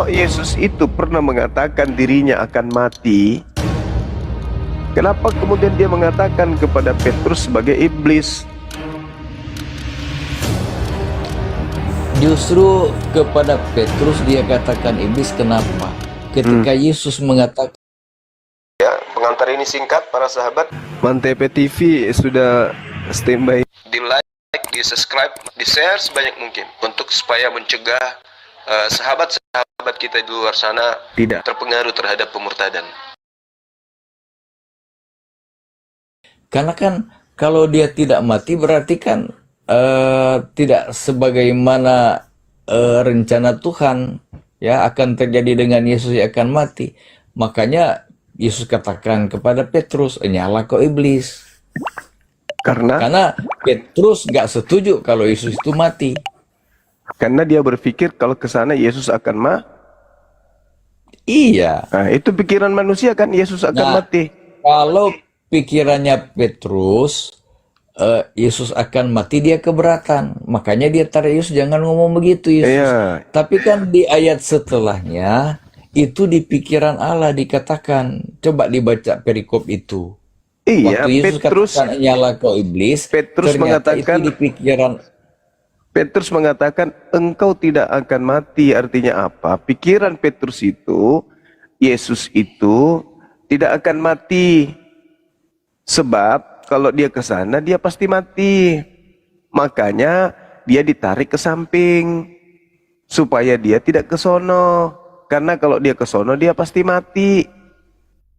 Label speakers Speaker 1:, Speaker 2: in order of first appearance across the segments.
Speaker 1: Yesus itu pernah mengatakan dirinya akan mati, kenapa kemudian dia mengatakan kepada Petrus sebagai iblis?
Speaker 2: Justru kepada Petrus dia katakan iblis. Kenapa? Ketika Yesus mengatakan,
Speaker 1: Ya, pengantar ini singkat para sahabat. Mantep TV sudah standby. Di like, di subscribe, di share sebanyak mungkin untuk supaya mencegah sahabat-sahabat kita di luar sana tidak terpengaruh terhadap pemurtadan.
Speaker 2: karena kan kalau dia tidak mati berarti kan tidak sebagaimana rencana Tuhan ya akan terjadi dengan Yesus yang akan mati. Makanya Yesus katakan kepada Petrus, nyala kau iblis. Karena Petrus gak setuju kalau Yesus itu mati.
Speaker 1: Karena dia berpikir kalau ke sana Yesus akan
Speaker 2: Iya.
Speaker 1: Nah, itu pikiran manusia kan, Yesus akan mati.
Speaker 2: Kalau pikirannya Petrus, Yesus akan mati, dia keberatan. Makanya dia tarik Yesus, jangan ngomong begitu Yesus.
Speaker 1: Iya.
Speaker 2: Tapi kan di ayat setelahnya, itu di pikiran Allah dikatakan. Coba dibaca perikop itu.
Speaker 1: Iya,
Speaker 2: Waktu Yesus
Speaker 1: Petrus
Speaker 2: katakan nyala kau iblis,
Speaker 1: Petrus
Speaker 2: ternyata
Speaker 1: mengatakan,
Speaker 2: itu di pikiran.
Speaker 1: Petrus mengatakan engkau tidak akan mati. Artinya apa? Pikiran Petrus itu, Yesus itu tidak akan mati. Sebab kalau dia ke sana dia pasti mati. Makanya dia ditarik ke samping supaya dia tidak ke sono. Karena kalau dia ke sono dia pasti mati.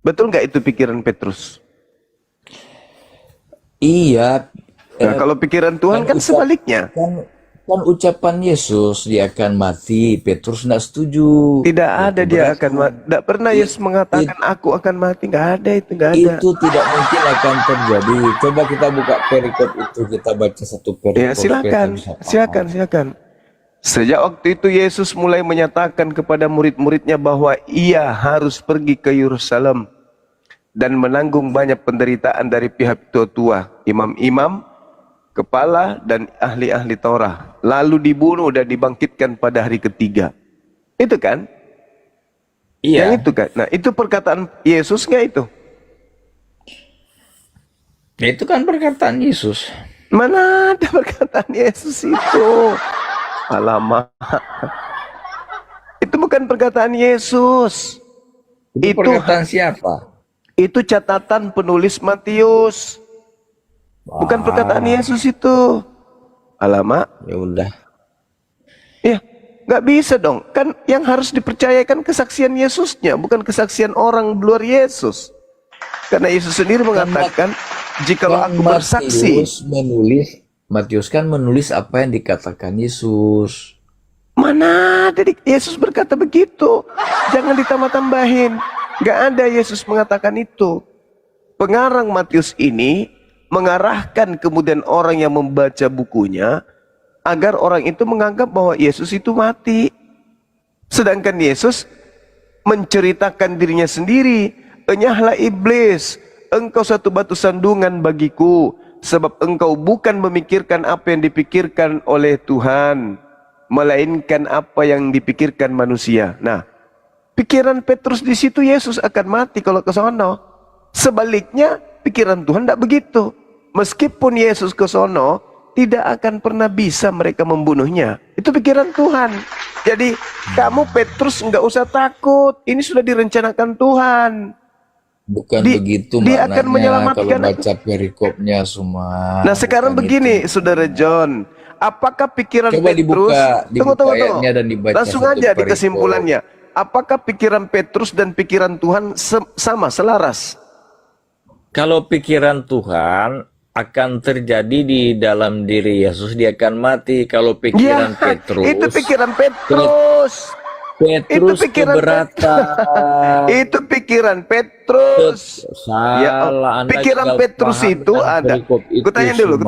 Speaker 1: Betul nggak itu pikiran Petrus?
Speaker 2: Iya.
Speaker 1: Nah, kalau pikiran Tuhan kan sebaliknya.
Speaker 2: Kan ucapan Yesus dia akan mati, Petrus tidak setuju.
Speaker 1: Tidak ada dia akan mati. Tidak pernah Yesus mengatakan aku akan mati. Nggak ada itu, nggak ada.
Speaker 2: Itu tidak mungkin akan terjadi. Coba kita buka perikop itu, kita baca satu perikop.
Speaker 1: Ya silakan. Sejak waktu itu Yesus mulai menyatakan kepada murid-muridnya bahwa ia harus pergi ke Yerusalem dan menanggung banyak penderitaan dari pihak tua-tua, imam-imam, kepala dan ahli-ahli Taurat, lalu dibunuh dan dibangkitkan pada hari ketiga. Itu kan?
Speaker 2: Iya.
Speaker 1: Yang itu kan? Nah, itu perkataan Yesus nggak itu?
Speaker 2: Ya, itu kan perkataan Yesus.
Speaker 1: Mana ada perkataan Yesus itu? Alamak. Itu bukan perkataan Yesus.
Speaker 2: Itu perkataan siapa?
Speaker 1: Itu catatan penulis Matius. Bukan perkataan Yesus itu. Alamak.
Speaker 2: Ya udah.
Speaker 1: Ya, nggak bisa dong. Kan yang harus dipercayakan kesaksian Yesusnya, bukan kesaksian orang luar Yesus. Karena Yesus sendiri mengatakan, jikalau aku bersaksi.
Speaker 2: Matius kan menulis apa yang dikatakan Yesus.
Speaker 1: Mana ada Yesus berkata begitu? Jangan ditambah-tambahin. Nggak ada Yesus mengatakan itu. Pengarang Matius ini mengarahkan kemudian orang yang membaca bukunya agar orang itu menganggap bahwa Yesus itu mati. Sedangkan Yesus menceritakan dirinya sendiri, enyahlah iblis, engkau satu batu sandungan bagiku, sebab engkau bukan memikirkan apa yang dipikirkan oleh Tuhan, melainkan apa yang dipikirkan manusia. Nah, pikiran Petrus di situ Yesus akan mati kalau ke sono. Sebaliknya, pikiran Tuhan tidak begitu. Meskipun Yesus ke sono, tidak akan pernah bisa mereka membunuhnya. Itu pikiran Tuhan. Jadi, kamu Petrus nggak usah takut. Ini sudah direncanakan Tuhan.
Speaker 2: Bukan begitu
Speaker 1: dia
Speaker 2: maknanya
Speaker 1: akan menyelamatkan
Speaker 2: kalau baca perikopnya semua.
Speaker 1: Nah, sekarang begini, Saudara John. Apakah pikiran
Speaker 2: Coba
Speaker 1: Petrus...
Speaker 2: dibuka ayatnya dan dibaca
Speaker 1: langsung
Speaker 2: satu
Speaker 1: aja di
Speaker 2: perikop.
Speaker 1: kesimpulannya. Apakah pikiran Petrus dan pikiran Tuhan sama, selaras?
Speaker 2: Kalau pikiran Tuhan akan terjadi di dalam diri Yesus, dia akan mati. Kalau pikiran Petrus,
Speaker 1: itu pikiran Petrus.
Speaker 2: Petrus keberatan.
Speaker 1: Itu pikiran Petrus.
Speaker 2: Salah.
Speaker 1: Pikiran Petrus itu ada. Kutanya dulu.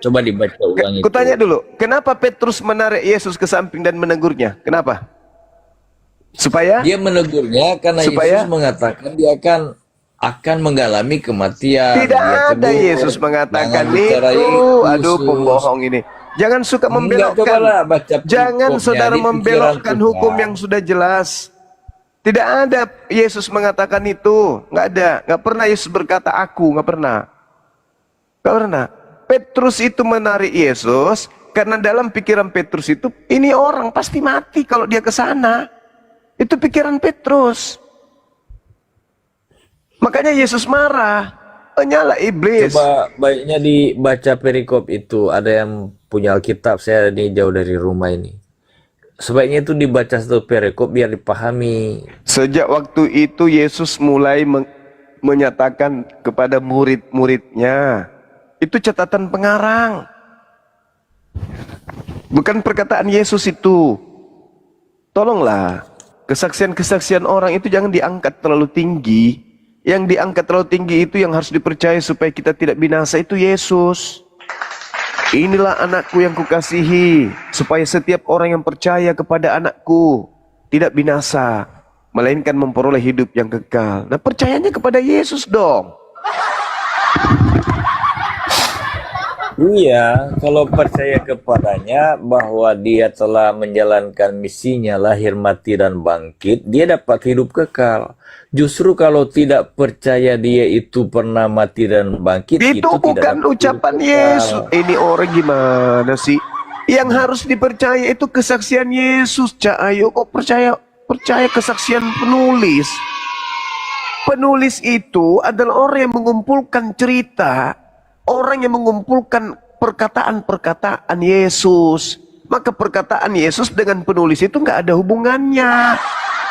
Speaker 2: Coba dibaca ulang itu.
Speaker 1: Kutanya dulu. Kenapa Petrus menarik Yesus ke samping dan menegurnya? Kenapa? Supaya
Speaker 2: dia menegurnya karena Yesus mengatakan dia akan mengalami kematian.
Speaker 1: Tidak ada Yesus mengatakan itu. Aduh, pembohong ini. Jangan suka
Speaker 2: Enggak,
Speaker 1: membelokkan.
Speaker 2: cobalah baca
Speaker 1: Jangan
Speaker 2: perikopnya
Speaker 1: saudara
Speaker 2: di pikiran
Speaker 1: membelokkan
Speaker 2: Tuhan.
Speaker 1: hukum yang sudah jelas. Tidak ada Yesus mengatakan itu. Nggak ada. Nggak pernah Yesus berkata aku. Nggak pernah. Nggak pernah. Petrus itu menarik Yesus karena dalam pikiran Petrus itu ini orang pasti mati kalau dia ke sana. Itu pikiran Petrus. Makanya Yesus marah. Nyala iblis.
Speaker 2: Coba baiknya dibaca perikop itu. Ada yang punya Alkitab, saya ini jauh dari rumah ini. Sebaiknya itu dibaca satu perikop biar dipahami.
Speaker 1: Sejak waktu itu Yesus mulai menyatakan kepada murid-muridnya. Itu catatan pengarang. Bukan perkataan Yesus itu. Tolonglah, kesaksian-kesaksian orang itu jangan diangkat terlalu tinggi. Yang diangkat terlalu tinggi itu yang harus dipercaya supaya kita tidak binasa itu Yesus. Inilah anakku yang kukasihi, supaya setiap orang yang percaya kepada anakku tidak binasa, melainkan memperoleh hidup yang kekal. Nah, percayanya kepada Yesus dong.
Speaker 2: Iya, kalau percaya kepadanya bahwa dia telah menjalankan misinya lahir, mati, dan bangkit, dia dapat hidup kekal. Justru kalau tidak percaya dia itu pernah mati dan bangkit,
Speaker 1: Itu
Speaker 2: tidak
Speaker 1: bukan
Speaker 2: dapat hidup
Speaker 1: ucapan
Speaker 2: kekal.
Speaker 1: Yesus. Ini orang gimana sih? Yang harus dipercaya itu kesaksian Yesus. Ayo kok percaya kesaksian penulis? Penulis itu adalah orang yang mengumpulkan cerita, orang yang mengumpulkan perkataan-perkataan Yesus. Maka perkataan Yesus dengan penulis itu nggak ada hubungannya.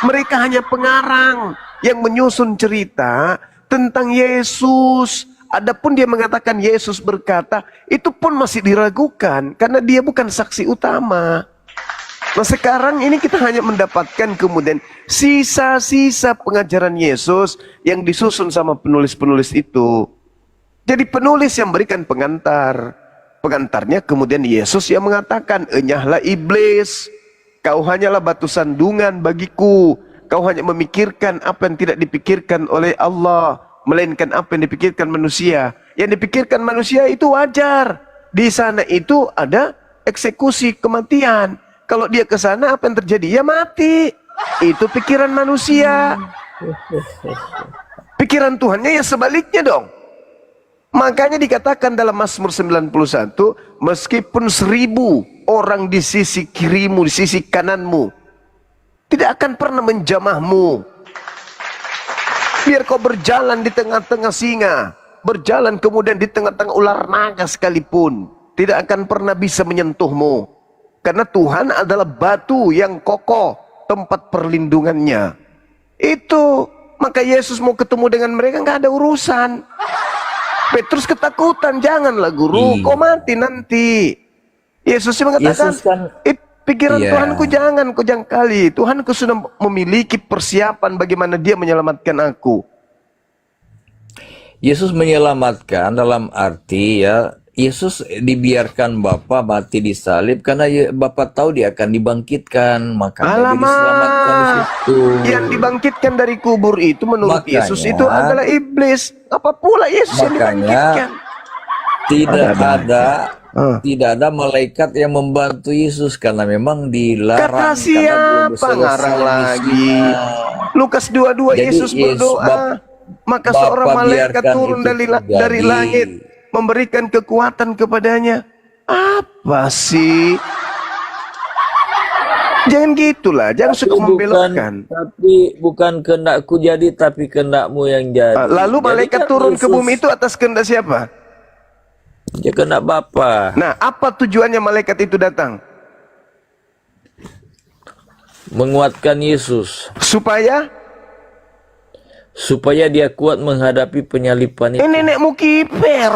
Speaker 1: Mereka hanya pengarang yang menyusun cerita tentang Yesus. Adapun dia mengatakan Yesus berkata, itu pun masih diragukan karena dia bukan saksi utama. Nah, sekarang ini kita hanya mendapatkan kemudian sisa-sisa pengajaran Yesus yang disusun sama penulis-penulis itu. Jadi penulis yang berikan pengantar. Pengantarnya kemudian Yesus yang mengatakan, enyahlah iblis, kau hanyalah batu sandungan bagiku. Kau hanya memikirkan apa yang tidak dipikirkan oleh Allah, melainkan apa yang dipikirkan manusia. Yang dipikirkan manusia itu wajar. Di sana itu ada eksekusi kematian. Kalau dia ke sana apa yang terjadi? Ya mati. Itu pikiran manusia. Pikiran Tuhannya ya sebaliknya dong. Makanya dikatakan dalam Mazmur 91, meskipun 1000 orang di sisi kirimu, di sisi kananmu, tidak akan pernah menjamahmu. Biar kau berjalan di tengah-tengah singa, berjalan kemudian di tengah-tengah ular naga sekalipun, tidak akan pernah bisa menyentuhmu. Karena Tuhan adalah batu yang kokoh, tempat perlindungannya. Itu, maka Yesus mau ketemu dengan mereka nggak ada urusan. Petrus ketakutan, janganlah guru, kau mati nanti. Yesus mengatakan,
Speaker 2: Yesus kan,
Speaker 1: pikiran
Speaker 2: iya.
Speaker 1: Tuhanku jangan kau jangkali. Tuhanku sudah memiliki persiapan bagaimana dia menyelamatkan aku.
Speaker 2: Yesus menyelamatkan dalam arti ya, Yesus dibiarkan Bapa mati di salib karena Bapa tahu dia akan dibangkitkan, makanya dia diselamatkan di situ.
Speaker 1: Yang dibangkitkan dari kubur itu menurut
Speaker 2: Makanya,
Speaker 1: Yesus itu adalah iblis. Apa pula Yesus yang dibangkitkan?
Speaker 2: Tidak ada malaikat yang membantu Yesus karena memang dilarang.
Speaker 1: Kata
Speaker 2: karena belum
Speaker 1: siapa
Speaker 2: selesai
Speaker 1: ngarang lagi?
Speaker 2: misinya.
Speaker 1: Lukas 22
Speaker 2: Jadi
Speaker 1: Yesus berdoa, maka
Speaker 2: Bapa
Speaker 1: seorang malaikat
Speaker 2: biarkan
Speaker 1: turun
Speaker 2: itu
Speaker 1: dari
Speaker 2: terjadi.
Speaker 1: langit memberikan kekuatan kepadanya. Apa sih? Jangan gitulah, jangan suka membelokkan.
Speaker 2: Tapi bukan kehendakku jadi, tapi kehendakmu yang jadi.
Speaker 1: Lalu
Speaker 2: Jadi
Speaker 1: malaikat
Speaker 2: kan
Speaker 1: turun ke
Speaker 2: Yesus,
Speaker 1: bumi itu atas kehendak siapa?
Speaker 2: ya kehendak Bapa.
Speaker 1: Nah, apa tujuannya malaikat itu datang?
Speaker 2: Menguatkan Yesus
Speaker 1: Supaya
Speaker 2: dia kuat menghadapi penyalipan itu.
Speaker 1: nenekmu kiper.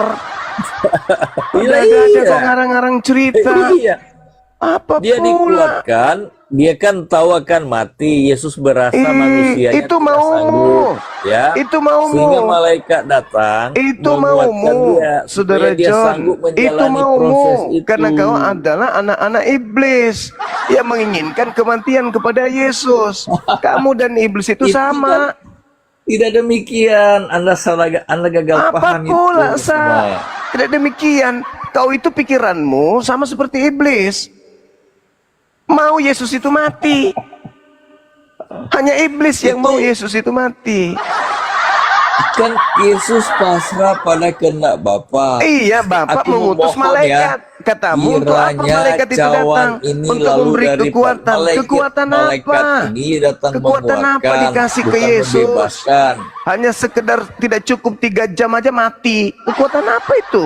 Speaker 2: Iya,
Speaker 1: Ada
Speaker 2: iya.
Speaker 1: kok ngarang-ngarang cerita.
Speaker 2: Iya.
Speaker 1: Apa
Speaker 2: Dia
Speaker 1: pula?
Speaker 2: dikuatkan, dia kan tahu akan mati. Yesus berasa manusianya
Speaker 1: itu
Speaker 2: tidak
Speaker 1: maumu.
Speaker 2: sanggup, ya.
Speaker 1: Itu maumu.
Speaker 2: Sehingga malaikat datang
Speaker 1: Itu
Speaker 2: menguatkan
Speaker 1: maumu,
Speaker 2: dia,
Speaker 1: saudara
Speaker 2: supaya dia
Speaker 1: John.
Speaker 2: sanggup
Speaker 1: Itu
Speaker 2: menjalani
Speaker 1: maumu,
Speaker 2: proses itu.
Speaker 1: karena kau adalah anak-anak iblis yang menginginkan kematian kepada Yesus. Kamu dan iblis itu sama.
Speaker 2: Tidak demikian. Anda gagal
Speaker 1: Apa
Speaker 2: paham
Speaker 1: pula
Speaker 2: itu semua.
Speaker 1: Tidak demikian. kau itu pikiranmu sama seperti iblis. Mau Yesus itu mati. Hanya iblis yang mau Yesus itu mati.
Speaker 2: Kan Yesus pasrah pada kehendak Bapa.
Speaker 1: Iya, Bapak
Speaker 2: Aku
Speaker 1: mengutus
Speaker 2: memohon
Speaker 1: malaikat. Katamu untuk apa
Speaker 2: kiranya
Speaker 1: malaikat itu
Speaker 2: cawan
Speaker 1: datang?
Speaker 2: ini
Speaker 1: Untuk
Speaker 2: lalu
Speaker 1: memberi
Speaker 2: dari
Speaker 1: kekuatan. Kekuatan
Speaker 2: malaikat
Speaker 1: apa?
Speaker 2: ini datang
Speaker 1: Kekuatan apa
Speaker 2: menguatkan,
Speaker 1: dikasih ke
Speaker 2: bukan
Speaker 1: Yesus?
Speaker 2: membebaskan.
Speaker 1: Hanya sekedar tidak cukup 3 jam aja mati. Kekuatan apa itu?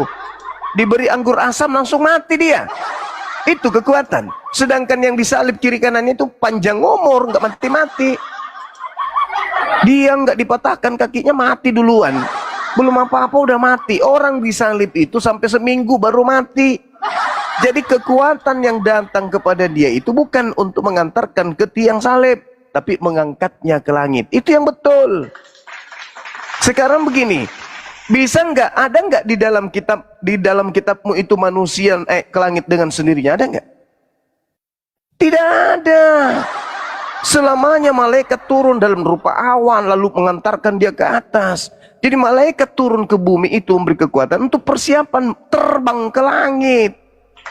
Speaker 1: Diberi anggur asam langsung mati dia. Itu kekuatan. Sedangkan yang disalib kiri kanannya itu panjang umur, nggak mati-mati. Dia nggak dipatahkan kakinya mati duluan. Belum apa-apa udah mati. Orang disalib itu sampai seminggu baru mati. Jadi kekuatan yang datang kepada dia itu bukan untuk mengantarkan ke tiang salib, tapi mengangkatnya ke langit. Itu yang betul. Sekarang begini, bisa nggak, ada nggak di dalam kitabmu itu manusia ke langit dengan sendirinya, ada nggak? Tidak ada. Selamanya malaikat turun dalam rupa awan lalu mengantarkan dia ke atas. Jadi malaikat turun ke bumi itu memberi kekuatan untuk persiapan terbang ke langit.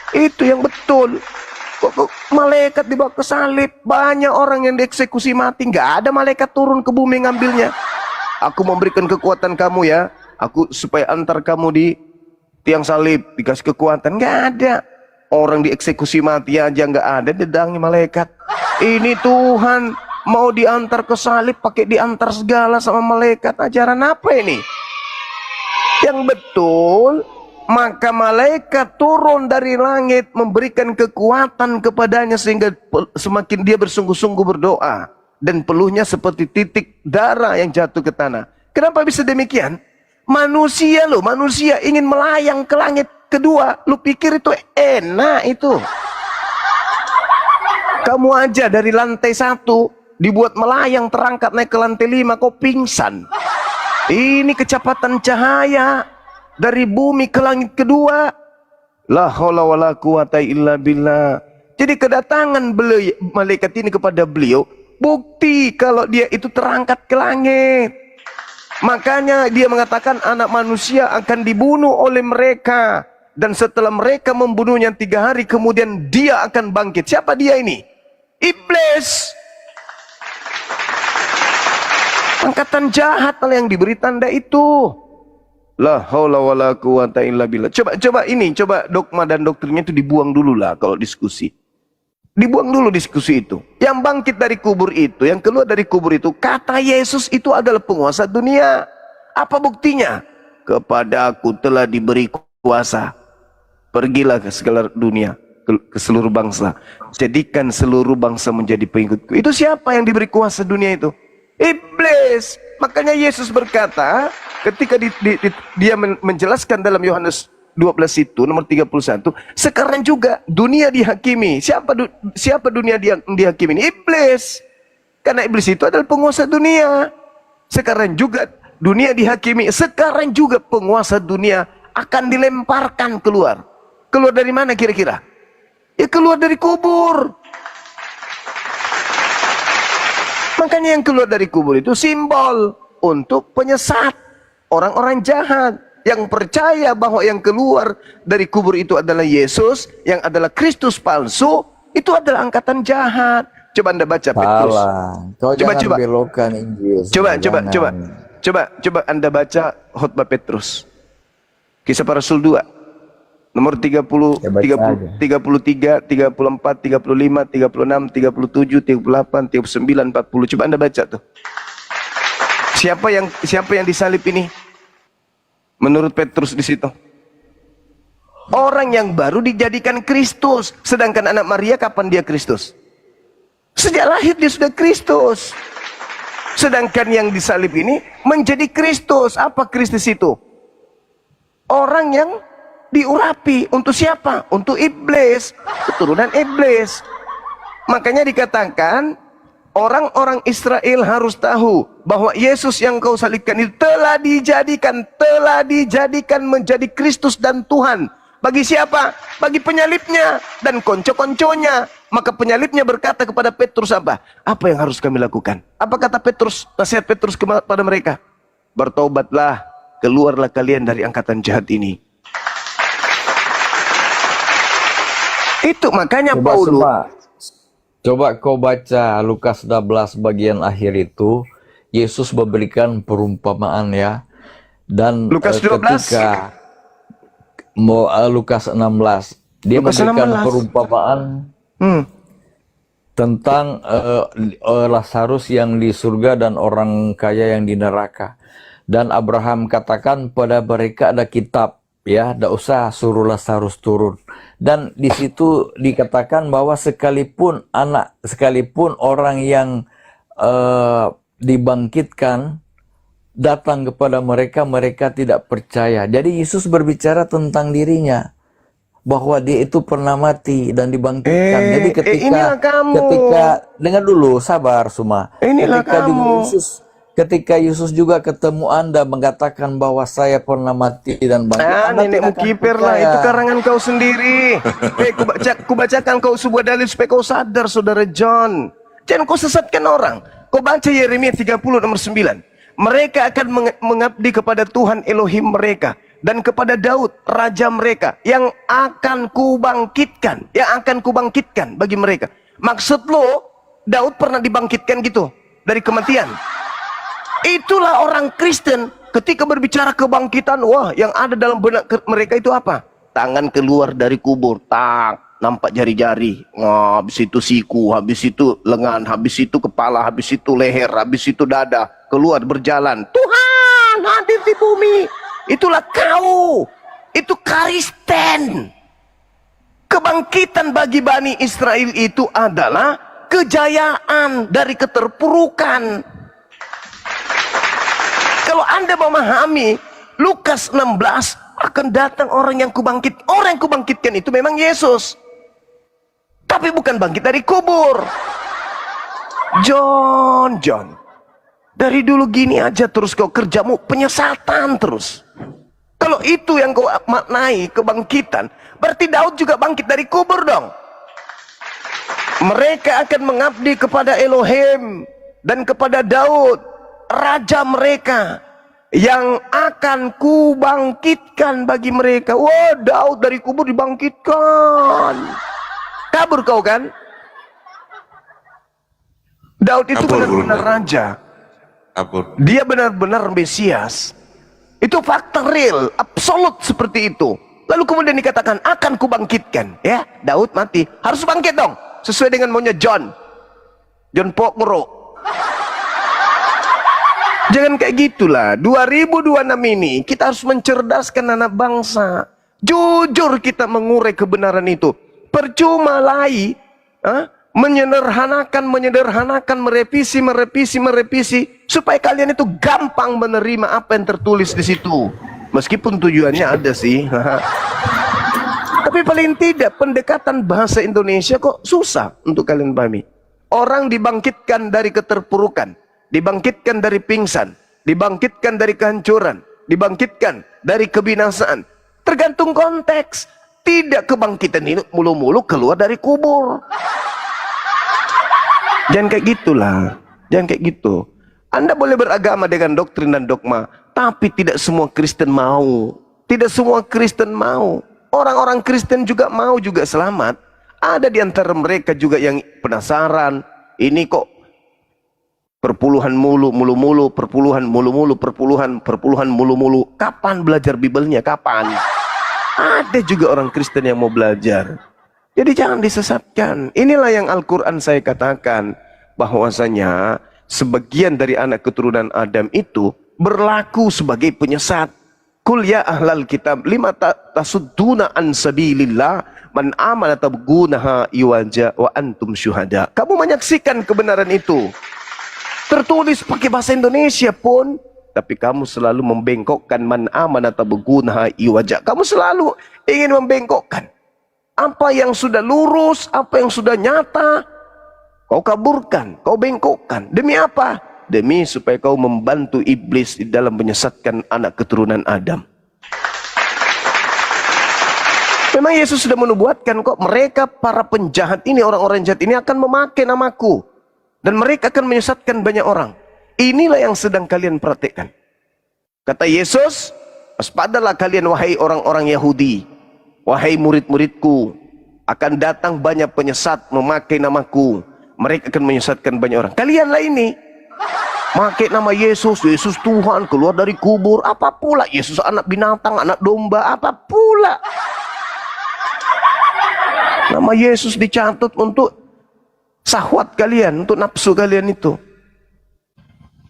Speaker 1: Itu yang betul. Kok malaikat dibawa ke salib? Banyak orang yang dieksekusi mati, nggak ada malaikat turun ke bumi ngambilnya. Aku memberikan kekuatan kamu ya, aku supaya antar kamu di tiang salib, dikasih kekuatan. Nggak ada. Orang dieksekusi mati aja nggak ada didatangi malaikat. Ini Tuhan mau diantar ke salib pakai diantar segala sama malaikat. Ajaran apa ini? Yang betul, maka malaikat turun dari langit memberikan kekuatan kepadanya sehingga semakin dia bersungguh-sungguh berdoa dan peluhnya seperti titik darah yang jatuh ke tanah. Kenapa bisa demikian? Manusia loh, manusia ingin melayang ke langit kedua. Lu pikir itu enak itu? Kamu aja dari lantai 1 dibuat melayang terangkat naik ke lantai 5 kok pingsan. Ini kecepatan cahaya dari bumi ke langit kedua. La haula wala quwata illa billah. Jadi kedatangan beliau, malaikat ini kepada beliau bukti kalau dia itu terangkat ke langit. Makanya dia mengatakan anak manusia akan dibunuh oleh mereka. Dan setelah mereka membunuhnya 3 hari kemudian dia akan bangkit. Siapa dia ini? Iblis. Angkatan jahat yang diberi tanda itu. La haula wala quwata illa billah. Coba dogma dan doktrinnya itu dibuang dulu lah kalau diskusi. Dibuang dulu diskusi itu. Yang bangkit dari kubur itu, yang keluar dari kubur itu, kata Yesus itu adalah penguasa dunia. Apa buktinya? Kepadaku telah diberi kuasa. Pergilah ke segala dunia, ke seluruh bangsa. Jadikan seluruh bangsa menjadi pengikutku. Itu siapa yang diberi kuasa dunia itu? Iblis. Makanya Yesus berkata, ketika dia menjelaskan dalam Yohanes 12 itu, nomor 31, sekarang juga dunia dihakimi. Siapa dunia dihakimi ini? Iblis. Karena iblis itu adalah penguasa dunia. Sekarang juga dunia dihakimi. Sekarang juga penguasa dunia akan dilemparkan keluar. Keluar dari mana kira-kira? Ya keluar dari kubur. Makanya yang keluar dari kubur itu simbol untuk penyesat, orang-orang jahat yang percaya bahwa yang keluar dari kubur itu adalah Yesus, yang adalah Kristus palsu, itu adalah angkatan jahat. Coba Anda baca Petrus.
Speaker 2: Kau jangan belokkan Injil.
Speaker 1: Coba Anda baca khotbah Petrus. Kisah para Rasul 2. Nomor 30, 33, 34, 35, 36, 37, 38, 39, 40. Coba Anda baca tuh. Siapa yang disalib ini? Menurut Petrus di situ. Orang yang baru dijadikan Kristus. Sedangkan anak Maria kapan dia Kristus? Sejak lahir dia sudah Kristus. Sedangkan yang disalib ini menjadi Kristus. Apa Kristus itu? Orang yang diurapi. Untuk siapa? Untuk iblis. Keturunan iblis. Makanya dikatakan orang-orang Israel harus tahu bahwa Yesus yang kau salibkan itu telah dijadikan menjadi Kristus dan Tuhan. Bagi siapa? Bagi penyalibnya dan konco-konconya. Maka penyalibnya berkata kepada Petrus apa? Apa yang harus kami lakukan? Apa kata Petrus? Nasihat Petrus kepada mereka? Bertobatlah, keluarlah kalian dari angkatan jahat ini. Itu makanya
Speaker 2: Coba
Speaker 1: Paulus.
Speaker 2: coba kau baca Lukas 12 bagian akhir itu, Yesus memberikan perumpamaan ya. Dan
Speaker 1: Lukas 12.
Speaker 2: ketika Lukas 16, dia
Speaker 1: Lukas
Speaker 2: memberikan
Speaker 1: 16.
Speaker 2: perumpamaan
Speaker 1: Hmm.
Speaker 2: tentang Lazarus yang di surga dan orang kaya yang di neraka. Dan Abraham katakan pada mereka ada kitab, ya, tidak usah suruh Lazarus turun. Dan di situ dikatakan bahwa sekalipun orang yang dibangkitkan datang kepada mereka, mereka tidak percaya. Jadi Yesus berbicara tentang dirinya, bahwa dia itu pernah mati dan dibangkitkan. Jadi
Speaker 1: inilah kamu.
Speaker 2: ketika dengar dulu, sabar Suma.
Speaker 1: Inilah kamu.
Speaker 2: Ketika Yesus juga ketemu Anda mengatakan bahwa saya pernah mati dan bangkit, Anda
Speaker 1: Nenekmu
Speaker 2: tidak akan
Speaker 1: kiper lah,
Speaker 2: percaya.
Speaker 1: itu karangan kau sendiri. Kubacakan kau sebuah dalil supaya kau sadar, saudara John. Jangan kau sesatkan orang. Kau baca Yeremia 30 nomor 9. Mereka akan mengabdi kepada Tuhan Elohim mereka dan kepada Daud raja mereka yang akan kubangkitkan, bagi mereka. Maksud lo, Daud pernah dibangkitkan gitu dari kematian. Itulah orang Kristen ketika berbicara kebangkitan, wah, yang ada dalam benak mereka itu apa? Tangan keluar dari kubur, tak nampak jari-jari, habis itu siku, habis itu lengan, habis itu kepala, habis itu leher, habis itu dada, keluar berjalan. Tuhan hadir di bumi. Itulah kau. Itu Kristen. Kebangkitan bagi Bani Israel itu adalah kejayaan dari keterpurukan. Kalau Anda memahami Lukas 16, akan datang orang yang kubangkit. Orang yang kubangkitkan itu memang Yesus. Tapi bukan bangkit dari kubur. John. Dari dulu gini aja terus kau kerjamu penyesatan terus. Kalau itu yang kau maknai kebangkitan, berarti Daud juga bangkit dari kubur dong. Mereka akan mengabdi kepada Elohim dan kepada Daud, raja mereka, yang akan kubangkitkan bagi mereka. Wah, Daud dari kubur dibangkitkan. Kabur kau kan? Daud itu benar-benar raja. Dia benar-benar Mesias. Itu fakta real, absolut seperti itu. Lalu kemudian dikatakan akan kubangkitkan. Ya, Daud mati, harus bangkit dong, sesuai dengan maunya John Pokmoro. Jangan kayak gitulah. 2026 ini kita harus mencerdaskan anak bangsa. Jujur kita mengurai kebenaran itu. Percuma lagi menyederhanakan, merevisi supaya kalian itu gampang menerima apa yang tertulis di situ. Meskipun tujuannya ada sih. Tapi paling tidak pendekatan bahasa Indonesia kok susah untuk kalian pahami. Orang dibangkitkan dari keterpurukan, dibangkitkan dari pingsan, dibangkitkan dari kehancuran, dibangkitkan dari kebinasaan. Tergantung konteks. Tidak kebangkitan ini mulu-mulu keluar dari kubur. Jangan kayak gitulah. Jangan kayak gitu. Anda boleh beragama dengan doktrin dan dogma, tapi tidak semua Kristen mau. Tidak semua Kristen mau. Orang-orang Kristen juga mau juga selamat. Ada di antara mereka juga yang penasaran. Ini kok perpuluhan mulu-mulu, perpuluhan mulu-mulu. Kapan belajar Bibelnya? Kapan? Ada juga orang Kristen yang mau belajar. Jadi jangan disesatkan. Inilah yang Al-Quran saya katakan, bahwasanya sebagian dari anak keturunan Adam itu berlaku sebagai penyesat. Kul ya ahlal kitab lima tasudduna an sabilillah man amana tabgunaha iwaja wa antum syuhada. Kamu menyaksikan kebenaran itu. Tertulis pakai bahasa Indonesia pun, tapi kamu selalu membengkokkan man amana tabgunaha iwaja. Kamu selalu ingin membengkokkan. Apa yang sudah lurus, apa yang sudah nyata, kau kaburkan, kau bengkokkan. Demi apa? Demi supaya kau membantu iblis di dalam menyesatkan anak keturunan Adam. Memang Yesus sudah menubuatkan kok, mereka para penjahat ini, orang-orang jahat ini akan memakai namaku. Dan mereka akan menyesatkan banyak orang. Inilah yang sedang kalian praktekkan. Kata Yesus, waspadalah kalian wahai orang-orang Yahudi. Wahai murid-muridku, akan datang banyak penyesat memakai namaku. Mereka akan menyesatkan banyak orang. Kalianlah ini, pakai nama Yesus, Yesus Tuhan, keluar dari kubur. Apa pula? Yesus anak binatang, anak domba. Apa pula? Nama Yesus dicatut untuk syahwat kalian, untuk nafsu kalian itu.